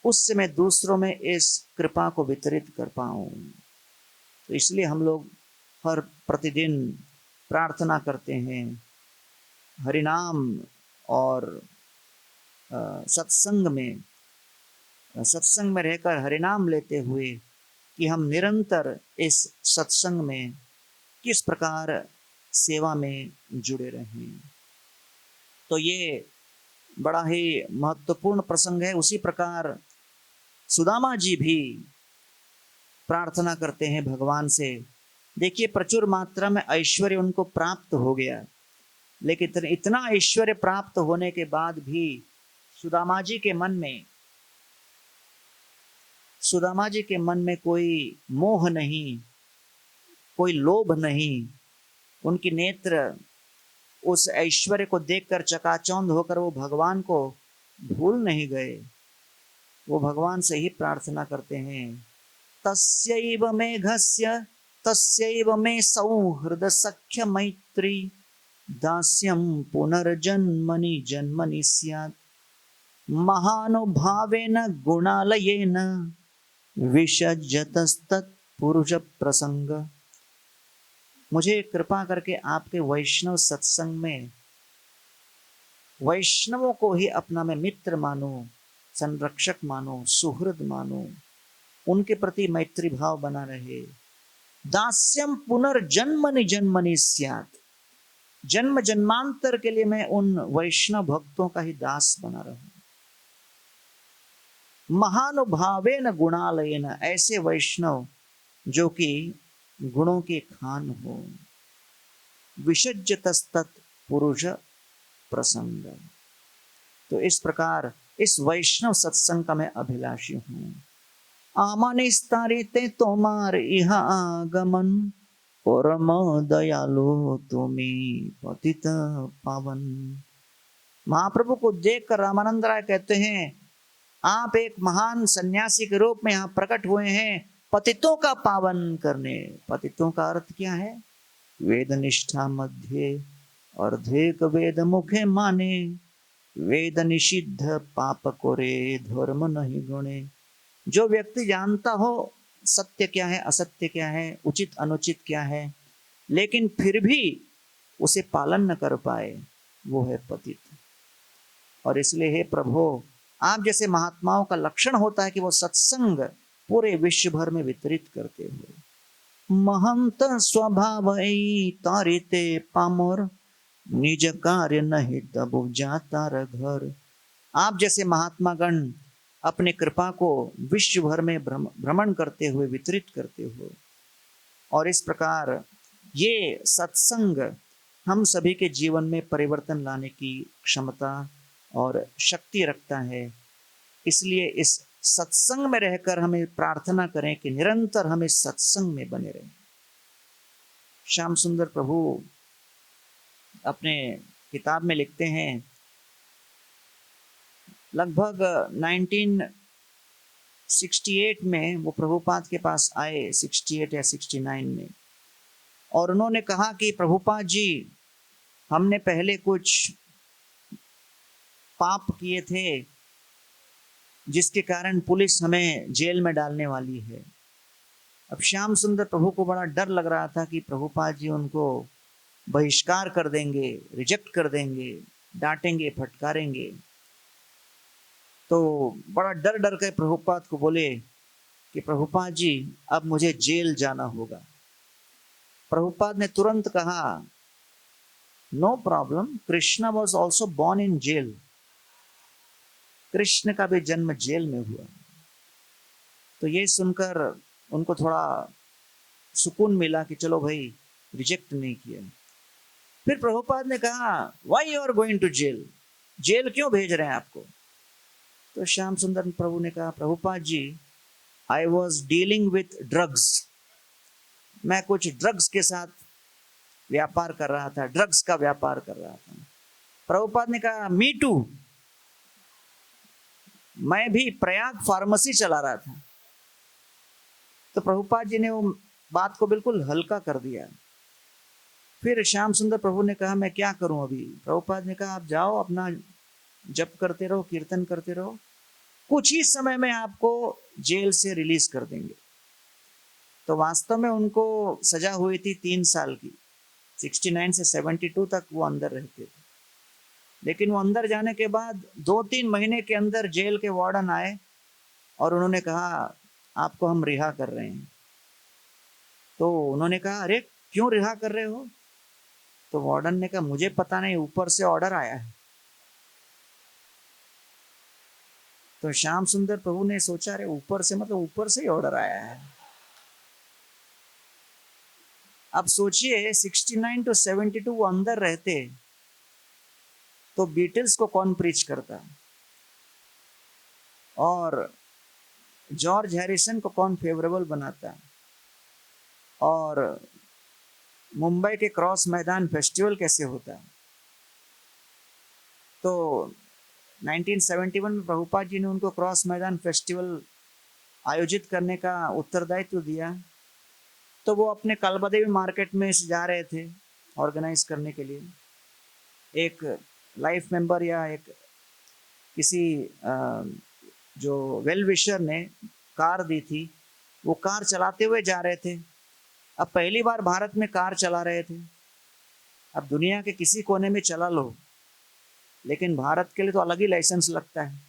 Speaker 1: उससे मैं दूसरों में इस कृपा को वितरित कर पाऊं। तो इसलिए हम लोग हर प्रतिदिन प्रार्थना करते हैं, हरिनाम और सत्संग में रहकर हरिनाम लेते हुए कि हम निरंतर इस सत्संग में किस प्रकार सेवा में जुड़े रहें। तो ये बड़ा ही महत्वपूर्ण प्रसंग है। उसी प्रकार सुदामा जी भी प्रार्थना करते हैं भगवान से। देखिए, प्रचुर मात्रा में ऐश्वर्य उनको प्राप्त हो गया, लेकिन इतना ऐश्वर्य प्राप्त होने के बाद भी सुदामा जी के मन में कोई मोह नहीं, कोई लोभ नहीं। उनकी नेत्र उस ऐश्वर्य को देखकर चकाचौंध होकर वो भगवान को भूल नहीं गए। वो भगवान से ही प्रार्थना करते हैं, तस्यैव मेघस्य तस्यैव मे सौहृद सख्य मैत्री दास्यं पुनर्जन्मनि जन्मनि स्यात् महानुभावेन गुणालयेन विसज्जतस्तत् पुरुष प्रसंग। मुझे कृपा करके आपके वैष्णव सत्संग में वैष्णवों को ही अपना मैं मित्र मानो, संरक्षक मानो, सुहृद मानो, उनके प्रति मैत्री भाव बना रहे। दास्यम पुनर्जन्मनि जन्मनि स्यात्। जन्म जन्मांतर के लिए मैं उन वैष्णव भक्तों का ही दास बना रहूं। महानुभावेन गुणालयेन। ऐसे वैष्णव जो कि गुणों के खान हो। विसज्जतस्तत् पुरुष प्रसंग। तो इस प्रकार इस वैष्णव सत्संग का मैं अभिलाषी हूं। आमनिस्तारिते तोमार इह आगमन परम दयालु तुमी पतित पावन। महाप्रभु को देखकर रामानंद राय कहते हैं, आप एक महान सन्यासी के रूप में यहाँ प्रकट हुए हैं पतितों का पावन करने। पतितों का अर्थ क्या है? वेद निष्ठा मध्य अर्धेक वेद मुखे माने, वेद निषिद्ध पाप कोरे धर्म नहीं गुणे। जो व्यक्ति जानता हो सत्य क्या है, असत्य क्या है, उचित अनुचित क्या है, लेकिन फिर भी उसे पालन न कर पाए, वो है पतित। और इसलिए हे प्रभु, आप जैसे महात्माओं का लक्षण होता है कि वो सत्संग पूरे विश्व भर में वितरित करते हुए महंत स्वभाव तारिते पामोर, निज कार्य नहीं तब जाता र घर। आप जैसे महात्मागण अपने कृपा को विश्व भर में भ्रमण करते हुए वितरित करते हो, और इस प्रकार ये सत्संग हम सभी के जीवन में परिवर्तन लाने की क्षमता और शक्ति रखता है। इसलिए इस सत्संग में रहकर हमें प्रार्थना करें कि निरंतर हम इस सत्संग में बने रहें। श्याम सुंदर प्रभु अपने किताब में लिखते हैं, लगभग 1968 में वो प्रभुपाद के पास आए, 68 या 69 में, और उन्होंने कहा कि प्रभुपाद जी, हमने पहले कुछ पाप किए थे जिसके कारण पुलिस हमें जेल में डालने वाली है। अब श्याम सुंदर प्रभु को बड़ा डर लग रहा था कि प्रभुपाद जी उनको बहिष्कार कर देंगे, रिजेक्ट कर देंगे, डांटेंगे, फटकारेंगे। तो बड़ा डर डर के प्रभुपाद को बोले कि प्रभुपाद जी, अब मुझे जेल जाना होगा। प्रभुपाद ने तुरंत कहा, no problem, Krishna was also born in jail. Krishna का भी जन्म जेल में हुआ। तो ये सुनकर उनको थोड़ा सुकून मिला कि चलो भाई, रिजेक्ट नहीं किया। फिर प्रभुपाद ने कहा, why you are going to jail, jail क्यों भेज रहे हैं आपको? तो श्याम सुंदर प्रभु ने कहा, Prabhupada ji, I was dealing with drugs, मैं कुछ ड्रग्स के साथ व्यापार कर रहा था, ड्रग्स का व्यापार कर रहा था। प्रभुपाद ने कहा, मी टू, मैं भी प्रयाग फार्मेसी चला रहा था। तो प्रभुपाद जी ने वो बात को बिल्कुल हल्का कर दिया। फिर श्याम सुंदर प्रभु ने कहा, मैं क्या करूं अभी? प्रभुपाद ने कहा, आप जाओ, अपना जप करते रहो, कीर्तन करते रहो, कुछ ही समय में आपको जेल से रिलीज कर देंगे। तो वास्तव में उनको सजा हुई थी 3 साल की, 69 से 72 तक वो अंदर रहते थे। लेकिन वो अंदर जाने के बाद 2-3 महीने के अंदर जेल के वार्डन आए और उन्होंने कहा, आपको हम रिहा कर रहे हैं। तो उन्होंने कहा, अरे क्यों रिहा कर रहे हो? तो वार्डन ने कहा, मुझे पता नहीं, ऊपर से ऑर्डर आया है। तो श्याम सुंदर प्रभु ने सोचा, अरे ऊपर से मतलब ऊपर से ही ऑर्डर आया है। अब सोचिए, 69 to 72 वो अंदर रहते तो बीटल्स को कौन प्रीच करता, और जॉर्ज हैरिसन को कौन फेवरेबल बनाता, और मुंबई के क्रॉस मैदान फेस्टिवल कैसे होता। तो 1971 में प्रभुपाद जी ने उनको क्रॉस मैदान फेस्टिवल आयोजित करने का उत्तरदायित्व दिया। तो वो अपने कलबदेवी मार्केट में जा रहे थे ऑर्गेनाइज करने के लिए। एक लाइफ मेंबर या एक किसी जो वेल विशर ने कार दी थी, वो कार चलाते हुए जा रहे थे। अब पहली बार भारत में कार चला रहे थे। अब दुनिया के किसी कोने में चला लो, लेकिन भारत के लिए तो अलग ही लाइसेंस लगता है।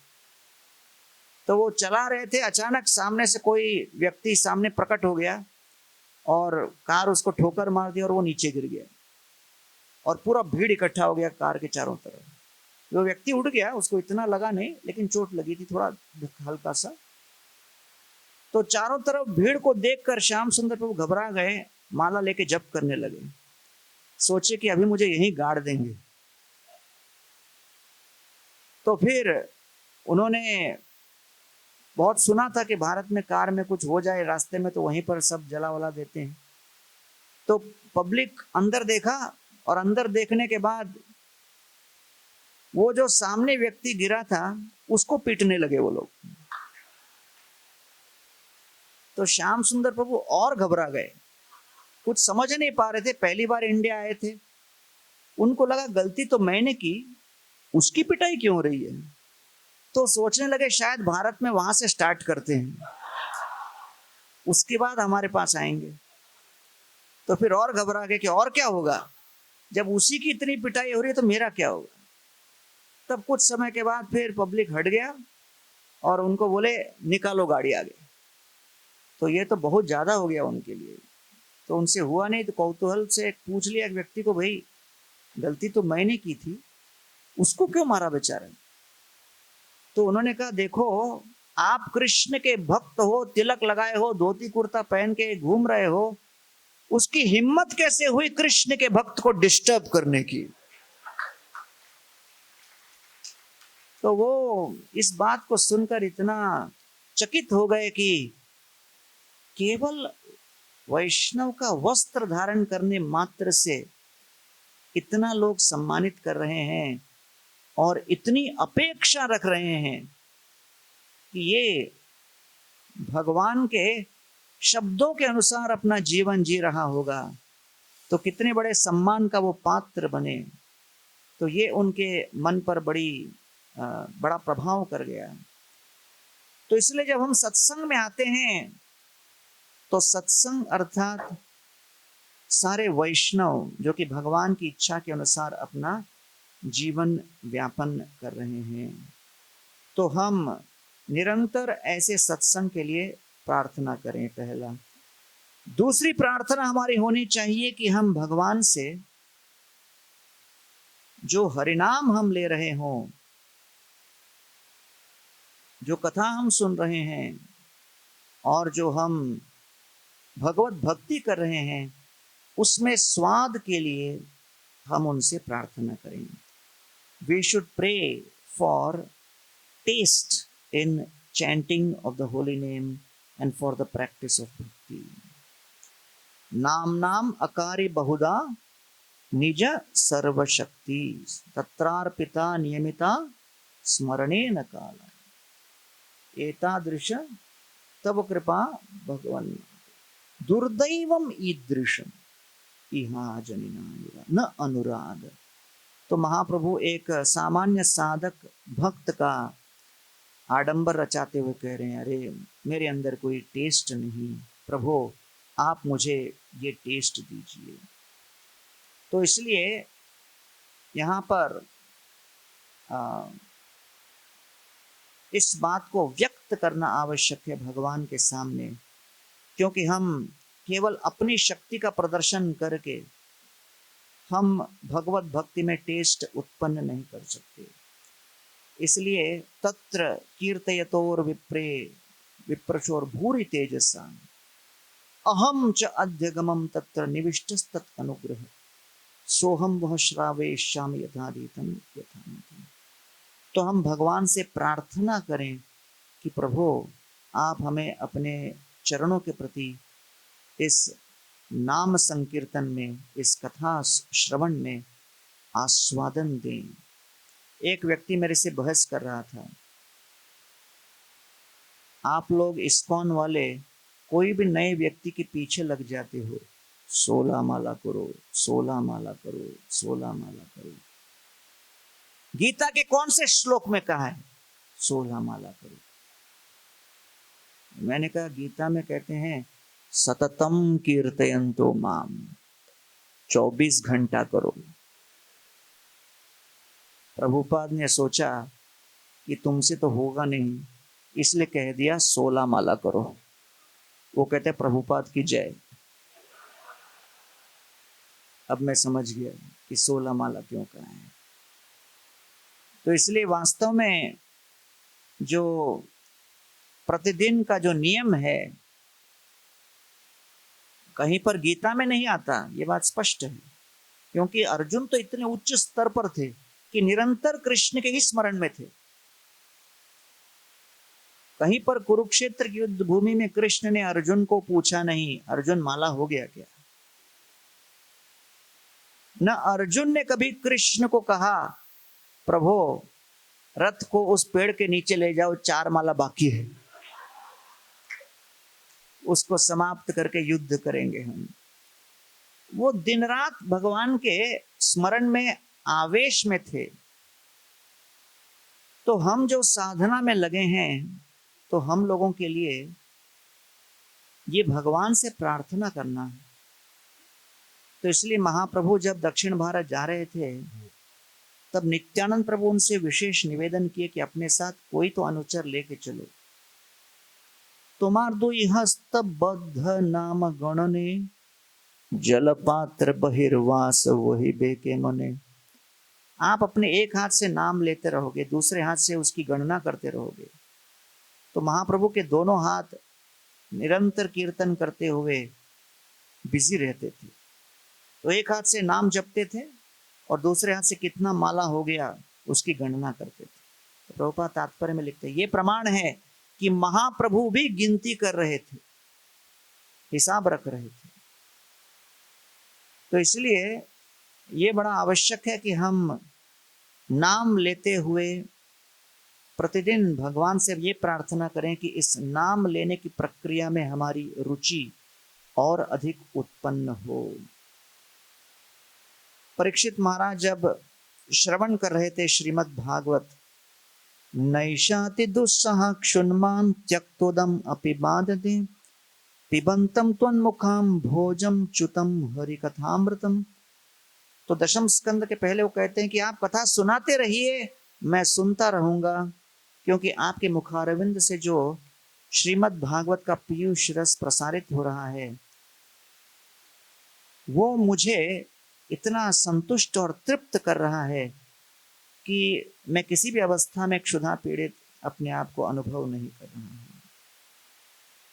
Speaker 1: तो वो चला रहे थे, अचानक सामने से कोई व्यक्ति सामने प्रकट हो गया और कार उसको ठोकर मार दी और वो नीचे गिर गया, और पूरा भीड़ इकट्ठा हो गया कार के चारों तरफ। वो व्यक्ति उठ गया, उसको इतना लगा नहीं, लेकिन चोट लगी थी थोड़ा हल्का सा। तो चारों तरफ भीड़ को देखकर श्याम सुंदर प्रभु घबरा गए, माला लेके जप करने लगे। सोचे कि अभी मुझे यहीं गाड़ देंगे। तो फिर उन्होंने बहुत सुना था कि भारत में कार में कुछ हो जाए रास्ते में तो वहीं पर सब जला वला देते हैं। तो पब्लिक अंदर देखा, और अंदर देखने के बाद वो जो सामने व्यक्ति गिरा था उसको पीटने लगे वो लोग। तो श्याम सुंदर प्रभु और घबरा गए, कुछ समझ नहीं पा रहे थे, पहली बार इंडिया आए थे। उनको लगा गलती तो मैंने की, उसकी पिटाई क्यों हो रही है। तो सोचने लगे शायद भारत में वहां से स्टार्ट करते हैं, उसके बाद हमारे पास आएंगे। तो फिर और घबरा गए कि और क्या होगा, जब उसी की इतनी पिटाई हो रही है तो मेरा क्या होगा। तब कुछ समय के बाद फिर पब्लिक हट गया और उनको बोले निकालो गाड़ी आगे। तो ये तो बहुत ज्यादा हो गया उनके लिए। तो उनसे हुआ नहीं, तो कौतूहल से पूछ लिया एक व्यक्ति को, भाई गलती तो मैंने की थी, उसको क्यों मारा बेचारा? तो उन्होंने कहा, देखो आप कृष्ण के भक्त हो, तिलक लगाए हो, धोती कुर्ता पहन के घूम रहे हो, उसकी हिम्मत कैसे हुई कृष्ण के भक्त को डिस्टर्ब करने की? तो वो इस बात को सुनकर इतना चकित हो गए कि केवल वैष्णव का वस्त्र धारण करने मात्र से इतना लोग सम्मानित कर रहे हैं और इतनी अपेक्षा रख रहे हैं कि ये भगवान के शब्दों के अनुसार अपना जीवन जी रहा होगा, तो कितने बड़े सम्मान का वो पात्र बने। तो ये उनके मन पर बड़ा प्रभाव कर गया। तो इसलिए जब हम सत्संग में आते हैं तो सत्संग अर्थात सारे वैष्णव जो कि भगवान की इच्छा के अनुसार अपना जीवन व्यापन कर रहे हैं, तो हम निरंतर ऐसे सत्संग के लिए प्रार्थना करें। पहला। दूसरी प्रार्थना हमारी होनी चाहिए कि हम भगवान से जो हरिनाम हम ले रहे हों, जो कथा हम सुन रहे हैं और जो हम भगवत भक्ति कर रहे हैं, उसमें स्वाद के लिए हम उनसे प्रार्थना करें। We should pray for taste in chanting of the holy name and for the practice of bhakti. नाम नाम अकारि बहुधा निज सर्व शक्ति तत्रार्पिता नियमिता स्मरणे न काला एतादृश तव कृपा भगवन् दुर्दैवम ईदृशम इहा जनिना न अनुराग। तो महाप्रभु एक सामान्य साधक भक्त का आडंबर रचाते हुए कह रहे हैं, अरे मेरे अंदर कोई टेस्ट नहीं, प्रभु आप मुझे ये टेस्ट दीजिए। तो इसलिए यहाँ पर इस बात को व्यक्त करना आवश्यक है भगवान के सामने, क्योंकि हम केवल अपनी शक्ति का प्रदर्शन करके हम भगवत भक्ति में टेस्ट उत्पन्न नहीं कर सकते। इसलिए तत्र कीर्तयतोर विप्रे विप्रशोर भूरि तेजसा अहम च अध्यगमम तत्र निविष्टस्तत् अनुग्रह सोहम वह श्रावयिष्यामि यथारीतं यथामति। तो हम भगवान से प्रार्थना करें कि प्रभु आप हमें अपने चरणों के प्रति इस नाम संकीर्तन में, इस कथा श्रवण में आस्वादन दें। एक व्यक्ति मेरे से बहस कर रहा था, आप लोग इस्कॉन वाले कोई भी नए व्यक्ति के पीछे लग जाते हो, 16 माला करो, 16 माला करो, 16 माला करो। गीता के कौन से श्लोक में कहा है 16 माला करो? मैंने कहा गीता में कहते हैं सततम कीर्तयन्तो माम, 24 घंटा करो। प्रभुपाद ने सोचा कि तुमसे तो होगा नहीं, इसलिए कह दिया 16 माला करो। वो कहते प्रभुपाद की जय। अब मैं समझ गया कि 16 माला क्यों कहा है। तो इसलिए वास्तव में जो प्रतिदिन का जो नियम है कहीं पर गीता में नहीं आता, ये बात स्पष्ट है, क्योंकि अर्जुन तो इतने उच्च स्तर पर थे कि निरंतर कृष्ण के ही स्मरण में थे। कहीं पर कुरुक्षेत्र की युद्ध भूमि में कृष्ण ने अर्जुन को पूछा नहीं, अर्जुन माला हो गया क्या? न अर्जुन ने कभी कृष्ण को कहा प्रभु रथ को उस पेड़ के नीचे ले जाओ, 4 माला बाकी है, उसको समाप्त करके युद्ध करेंगे हम। वो दिन रात भगवान के स्मरण में आवेश में थे। तो हम जो साधना में लगे हैं, तो हम लोगों के लिए ये भगवान से प्रार्थना करना है। तो इसलिए महाप्रभु जब दक्षिण भारत जा रहे थे, तब नित्यानंद प्रभु उनसे विशेष निवेदन किए कि अपने साथ कोई तो अनुचर लेके चलो। तुम्हार दो हस्त बद्ध नाम गणने जल पात्र बहिर्वास वही बेके मने। आप अपने एक हाथ से नाम लेते रहोगे, दूसरे हाथ से उसकी गणना करते रहोगे, तो महाप्रभु के दोनों हाथ निरंतर कीर्तन करते हुए बिजी रहते थे। तो एक हाथ से नाम जपते थे और दूसरे हाथ से कितना माला हो गया उसकी गणना करते थे। तो प्रभुपाद तात्पर्य में लिखते हैं, ये प्रमाण है कि महाप्रभु भी गिनती कर रहे थे, हिसाब रख रहे थे। तो इसलिए ये बड़ा आवश्यक है कि हम नाम लेते हुए प्रतिदिन भगवान से ये प्रार्थना करें कि इस नाम लेने की प्रक्रिया में हमारी रुचि और अधिक उत्पन्न हो। परीक्षित महाराज जब श्रवण कर रहे थे श्रीमद् भागवत, नैषाति दुस्सह क्षुन्मान त्यक्तोदम अपि बाधते पिबंतम त्वन्मुखाम भोजम च्युतम हरिकथामृतम। तो दशम स्कंद के पहले वो कहते हैं कि आप कथा सुनाते रहिए, मैं सुनता रहूंगा, क्योंकि आपके मुखारविंद से जो श्रीमद् भागवत का पीयूष रस प्रसारित हो रहा है वो मुझे इतना संतुष्ट और तृप्त कर रहा है कि मैं किसी भी अवस्था में क्षुधा पीड़ित अपने आप को अनुभव नहीं कर रहा हूँ।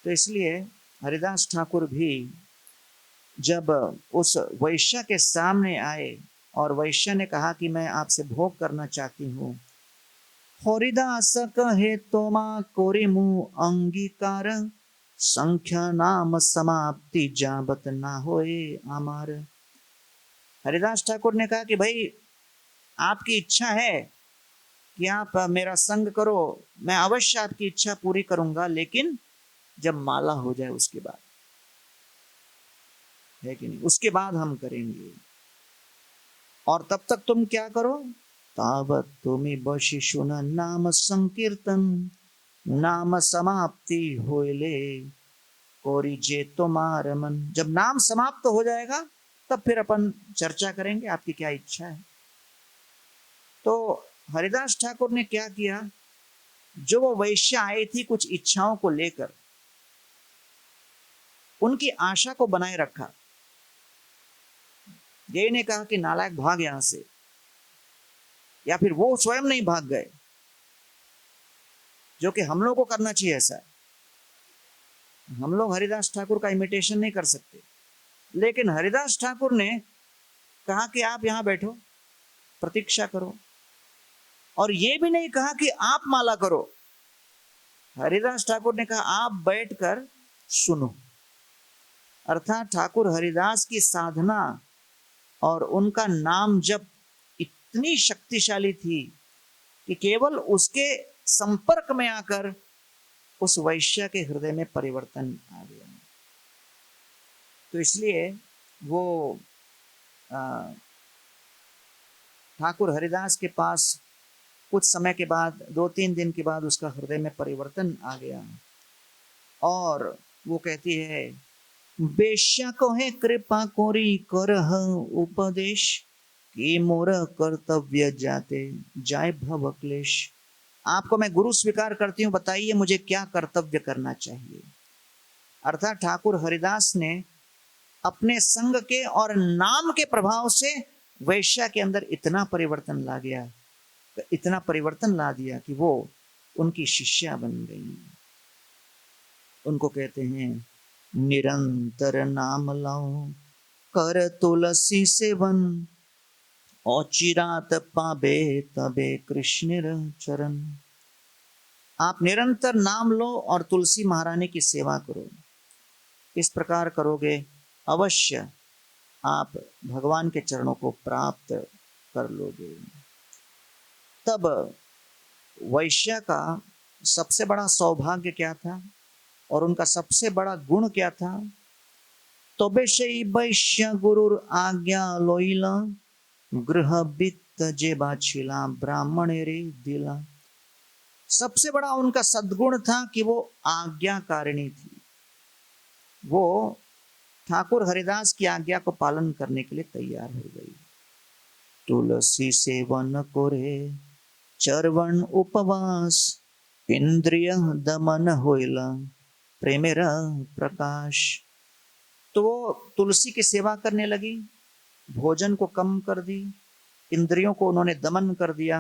Speaker 1: तो इसलिए हरिदास ठाकुर भी जब उस वैश्य के सामने आए और वैश्य ने कहा कि मैं आपसे भोग करना चाहती हूँ, हरिदास कहे तोमा कोरिमु अंगीकार संख्या नाम समाप्ति जाबत ना होए आमार। हरिदास ठाकुर ने कहा कि भाई आपकी इच्छा है कि आप मेरा संग करो, मैं अवश्य आपकी इच्छा पूरी करूंगा, लेकिन जब माला हो जाए उसके बाद, है कि नहीं, उसके बाद हम करेंगे। और तब तक तुम क्या करो, तावत तुम्हें बशिशु न नाम संकीर्तन नाम समाप्ति होले कोरी जे तुम्हार मन। जब नाम समाप्त हो जाएगा तब फिर अपन चर्चा करेंगे आपकी क्या इच्छा है। तो हरिदास ठाकुर ने क्या किया, जो वो वैश्य आई थी कुछ इच्छाओं को लेकर, उनकी आशा को बनाए रखा। ये ने कहा कि नालायक भाग यहां से, या फिर वो स्वयं नहीं भाग गए, जो कि हम लोग को करना चाहिए ऐसा। हम लोग हरिदास ठाकुर का इमिटेशन नहीं कर सकते, लेकिन हरिदास ठाकुर ने कहा कि आप यहां बैठो, प्रतीक्षा करो, और ये भी नहीं कहा कि आप माला करो। हरिदास ठाकुर ने कहा आप बैठकर सुनो। अर्थात ठाकुर हरिदास की साधना और उनका नाम जप इतनी शक्तिशाली थी कि केवल उसके संपर्क में आकर उस वैश्य के हृदय में परिवर्तन आ गया। तो इसलिए वो ठाकुर हरिदास के पास कुछ समय के बाद, 2-3 दिन के बाद उसका हृदय में परिवर्तन आ गया, और वो कहती है, बेश्या कहे कृपा कोरी करह उपदेश कि मोर कर्तव्य जाते जाय भव क्लेश। आपको मैं गुरु स्वीकार करती हूँ, बताइए मुझे क्या कर्तव्य करना चाहिए। अर्थात ठाकुर हरिदास ने अपने संग के और नाम के प्रभाव से वैश्या के अंदर इतना परिवर्तन ला गया, इतना परिवर्तन ला दिया कि वो उनकी शिष्या बन गई। उनको कहते हैं, निरंतर नाम लाओ कर तुलसी सेवन और चिरात पाबे तबे कृष्ण चरण। आप निरंतर नाम लो और तुलसी महारानी की सेवा करो। इस प्रकार करोगे अवश्य आप भगवान के चरणों को प्राप्त कर लोगे। तब वैश्य का सबसे बड़ा सौभाग्य क्या था और उनका सबसे बड़ा गुण क्या था? तबे से वैश्य गुरुर आज्ञा लोइला गृह वित्त जे बाछिला ब्राह्मण रे दिला। सबसे बड़ा उनका सद्गुण था कि वो आज्ञाकारिणी थी। वो ठाकुर हरिदास की आज्ञा को पालन करने के लिए तैयार हो गई। तुलसी सेवन कोरे चरवन उपवास इंद्रिय दमन होइला प्रेमेरा प्रकाश। तो वो तुलसी की सेवा करने लगी, भोजन को कम कर दी, इंद्रियों को उन्होंने दमन कर दिया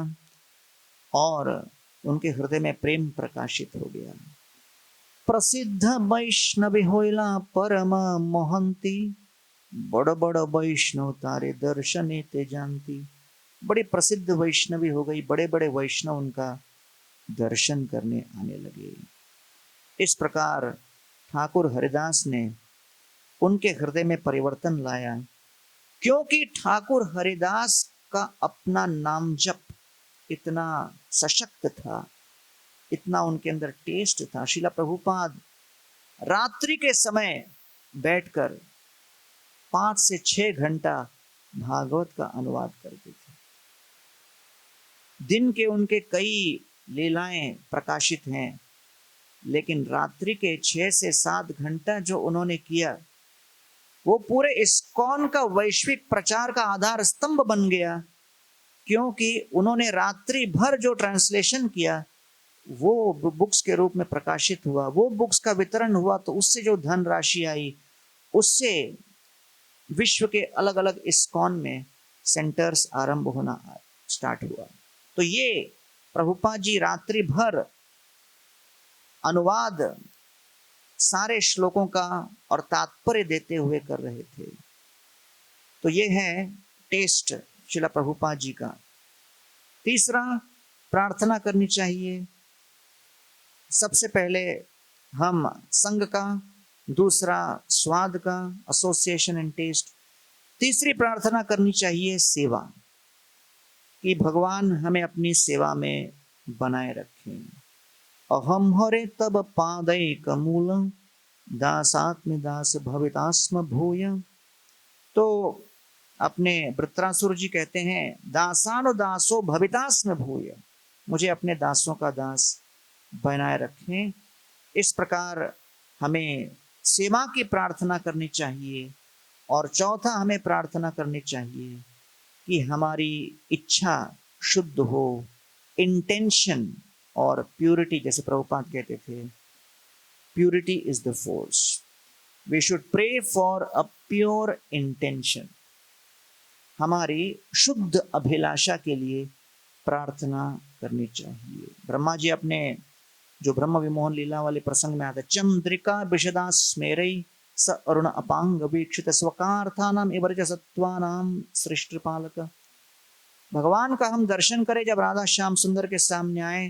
Speaker 1: और उनके हृदय में प्रेम प्रकाशित हो गया। प्रसिद्ध वैष्णवी होइला परम मोहंती, बड़ बड़ वैष्णव तारे दर्शने ते जानती। बड़ी प्रसिद्ध वैष्णवी हो गई, बड़े बड़े वैष्णव उनका दर्शन करने आने लगे। इस प्रकार ठाकुर हरिदास ने उनके हृदय में परिवर्तन लाया, क्योंकि ठाकुर हरिदास का अपना नाम जप इतना सशक्त था, इतना उनके अंदर टेस्ट था। श्रीला प्रभुपाद रात्रि के समय बैठकर 5 से 6 घंटा भागवत का अनुवाद करते थे। दिन के उनके कई लीलाएं प्रकाशित हैं, लेकिन रात्रि के 6 से 7 घंटा जो उन्होंने किया, वो पूरे इस्कॉन का वैश्विक प्रचार का आधार स्तंभ बन गया, क्योंकि उन्होंने रात्रि भर जो ट्रांसलेशन किया वो बुक्स के रूप में प्रकाशित हुआ, वो बुक्स का वितरण हुआ, तो उससे जो धनराशि आई उससे विश्व के अलग अलग इस्कॉन में सेंटर्स आरंभ होना स्टार्ट हुआ। तो ये प्रभुपाद जी रात्रि भर अनुवाद सारे श्लोकों का और तात्पर्य देते हुए कर रहे थे। तो ये है टेस्ट श्रीला प्रभुपाद जी का। तीसरा, प्रार्थना करनी चाहिए। सबसे पहले हम संग का, दूसरा स्वाद का, एसोसिएशन एंड टेस्ट। तीसरी प्रार्थना करनी चाहिए सेवा, कि भगवान हमें अपनी सेवा में बनाए रखें। अहम हरे तब पादैक मूलम, दासात्म दास भवितास्म भूय। तो अपने वृत्रासुर जी कहते हैं, दासानो दासो भवितास्म भूय, मुझे अपने दासों का दास बनाए रखें। इस प्रकार हमें सेवा की प्रार्थना करनी चाहिए। और चौथा, हमें प्रार्थना करनी चाहिए कि हमारी इच्छा शुद्ध हो, इंटेंशन और प्यूरिटी, जैसे प्रभुपाद कहते थे, purity is the force. We should pray for a pure intention. हमारी शुद्ध अभिलाषा के लिए प्रार्थना करनी चाहिए। ब्रह्मा जी अपने जो ब्रह्म विमोहन लीला वाले प्रसंग में आता है, चंद्रिका विशदा स्मेरई स अरुण अपांग वीक्षित स्वकार्थानाम इवर्ज सत्वानाम सृष्टि पालक। भगवान का हम दर्शन करें, जब राधा श्याम सुंदर के सामने आए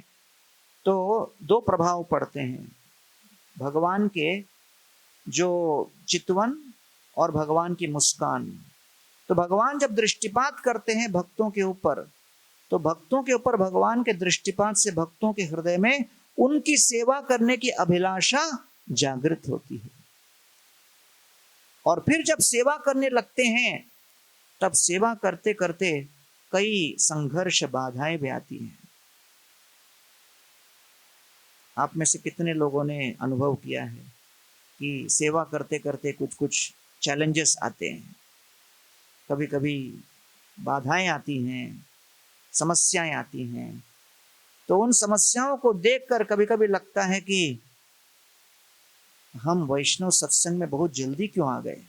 Speaker 1: तो 2 प्रभाव पड़ते हैं, भगवान के जो चितवन और भगवान की मुस्कान। तो भगवान जब दृष्टिपात करते हैं भक्तों के ऊपर, तो भक्तों के ऊपर भगवान के दृष्टिपात से भक्तों के हृदय में उनकी सेवा करने की अभिलाषा जागृत होती है। और फिर जब सेवा करने लगते हैं, तब सेवा करते करते कई संघर्ष बाधाएं भी आती हैं। आप में से कितने लोगों ने अनुभव किया है कि सेवा करते करते कुछ कुछ चैलेंजेस आते हैं, कभी कभी बाधाएं आती हैं, समस्याएं आती हैं। तो उन समस्याओं को देखकर कभी कभी लगता है कि हम वैष्णव सत्संग में बहुत जल्दी क्यों आ गए,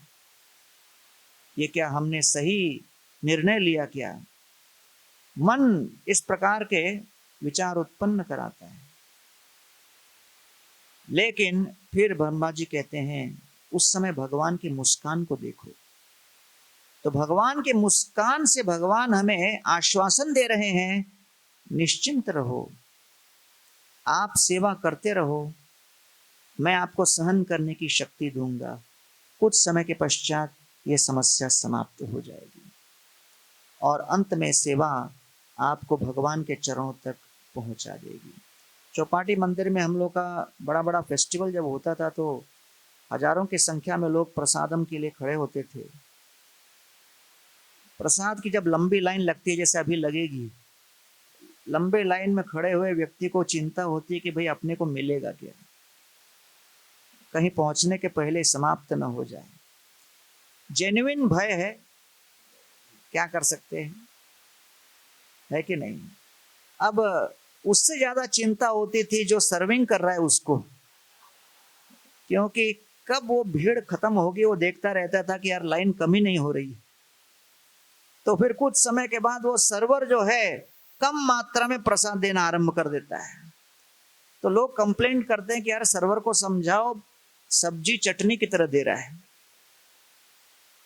Speaker 1: ये क्या हमने सही निर्णय लिया क्या? मन इस प्रकार के विचार उत्पन्न कराता है। लेकिन फिर ब्रह्मा जी कहते हैं, उस समय भगवान की मुस्कान को देखो। तो भगवान के मुस्कान से भगवान हमें आश्वासन दे रहे हैं, निश्चिंत रहो, आप सेवा करते रहो, मैं आपको सहन करने की शक्ति दूंगा, कुछ समय के पश्चात ये समस्या समाप्त हो जाएगी और अंत में सेवा आपको भगवान के चरणों तक पहुंचा देगी। चौपाटी मंदिर में हम लोग का बड़ा बड़ा फेस्टिवल जब होता था तो हजारों की संख्या में लोग प्रसादम के लिए खड़े होते थे। प्रसाद की जब लंबी लाइन लगती है, जैसे अभी लगेगी, लंबे लाइन में खड़े हुए व्यक्ति को चिंता होती है कि भाई अपने को मिलेगा क्या, कहीं पहुंचने के पहले समाप्त न हो जाए। जेन्युइन भय है, क्या कर सकते हैं, है कि नहीं? अब उससे ज्यादा चिंता होती थी जो सर्विंग कर रहा है उसको, क्योंकि कब वो भीड़ खत्म होगी वो देखता रहता था कि यार लाइन कम ही नहीं हो रही। तो फिर कुछ समय के बाद वो सर्वर जो है कम मात्रा में प्रसाद देना आरंभ कर देता है। तो लोग कंप्लेंट करते हैं कि यार सर्वर को समझाओ, सब्जी चटनी की तरह दे रहा है।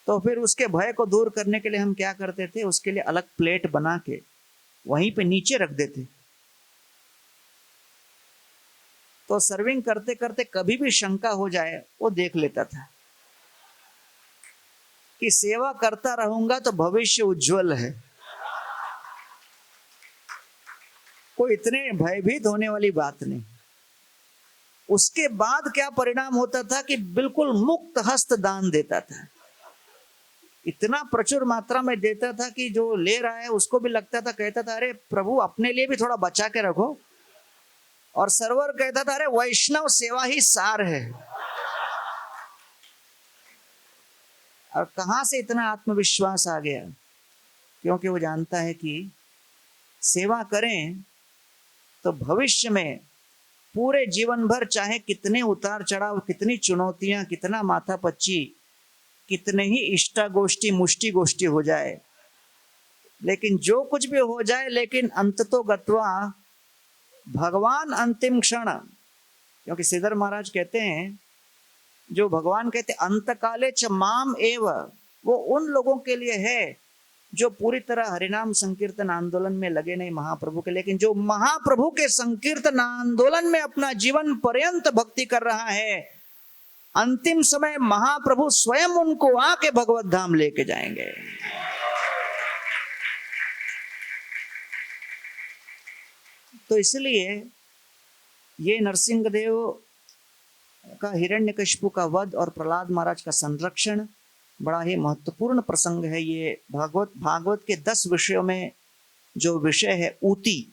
Speaker 1: तो फिर उसके भय को दूर करने के लिए हम क्या करते थे, उसके लिए अलग प्लेट बना के वहीं पे नीचे रख देते। तो सर्विंग करते करते कभी भी शंका हो जाए वो देख लेता था कि सेवा करता रहूंगा तो भविष्य उज्जवल है। कोई इतने भयभीत होने वाली बात नहीं। उसके बाद क्या परिणाम होता था कि बिल्कुल मुक्त हस्त दान देता था। इतना प्रचुर मात्रा में देता था कि जो ले रहा है उसको भी लगता था, कहता था अरे प्रभु अपने लिए भी थोड़ा बचा के रखो। और सर्वर कहता था अरे वैष्णव सेवा ही सार है। और कहां से इतना आत्मविश्वास आ गया? क्योंकि वो जानता है कि सेवा करें तो भविष्य में पूरे जीवन भर चाहे कितने उतार चढ़ाव, कितनी चुनौतियां, कितना माथापच्ची, कितने ही इष्टा गोष्ठी मुष्टि गोष्ठी हो जाए, लेकिन जो कुछ भी हो जाए, लेकिन अंततो गत्वा भगवान अंतिम क्षण। क्योंकि श्रीधर महाराज कहते हैं, जो भगवान कहते अंतकाले च माम एव, वो उन लोगों के लिए है जो पूरी तरह हरिनाम संकीर्तन आंदोलन में लगे नहीं महाप्रभु के, लेकिन जो महाप्रभु के संकीर्तन आंदोलन में अपना जीवन पर्यंत भक्ति कर रहा है, अंतिम समय महाप्रभु स्वयं उनको आके भगवत धाम लेके जाएंगे। तो इसलिए ये नरसिंहदेव का हिरण्यकशिपु का वध और प्रहलाद महाराज का संरक्षण बड़ा ही महत्वपूर्ण प्रसंग है। ये भागवत के 10 विषयों में जो विषय है ऊती,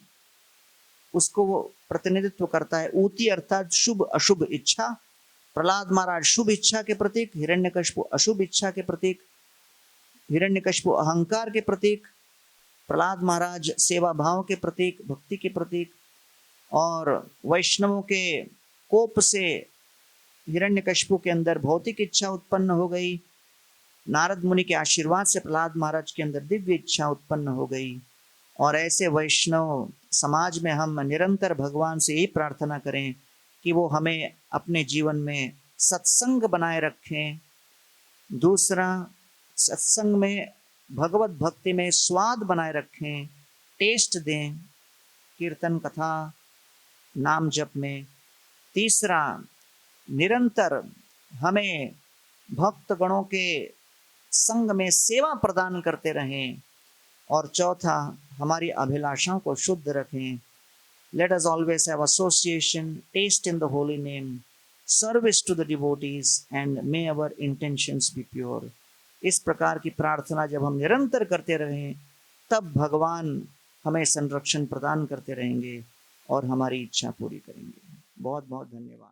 Speaker 1: उसको वो प्रतिनिधित्व करता है। ऊती अर्थात शुभ अशुभ इच्छा। प्रहलाद महाराज शुभ इच्छा के प्रतीक, हिरण्यकशिपु अशुभ इच्छा के प्रतीक। हिरण्यकशिपु अहंकार के प्रतीक, प्रहलाद महाराज सेवा भाव के प्रतीक, भक्ति के प्रतीक। और वैष्णवों के कोप से हिरण्यकशिपु के अंदर भौतिक इच्छा उत्पन्न हो गई, नारद मुनि के आशीर्वाद से प्रहलाद महाराज के अंदर दिव्य इच्छा उत्पन्न हो गई। और ऐसे वैष्णव समाज में हम निरंतर भगवान से यही प्रार्थना करें कि वो हमें अपने जीवन में सत्संग बनाए रखें। दूसरा, सत्संग में भगवत भक्ति में स्वाद बनाए रखें, टेस्ट दें कीर्तन कथा नाम जप में। तीसरा, निरंतर हमें भक्त गणों के संग में सेवा प्रदान करते रहें। और चौथा, हमारी अभिलाषाओं को शुद्ध रखें। Let us always have association, taste in the holy name, service to the devotees, and may our intentions be pure. इस प्रकार की प्रार्थना जब हम निरंतर करते रहें, तब भगवान हमें संरक्षण प्रदान करते रहेंगे और हमारी इच्छा पूरी करेंगे। बहुत बहुत धन्यवाद।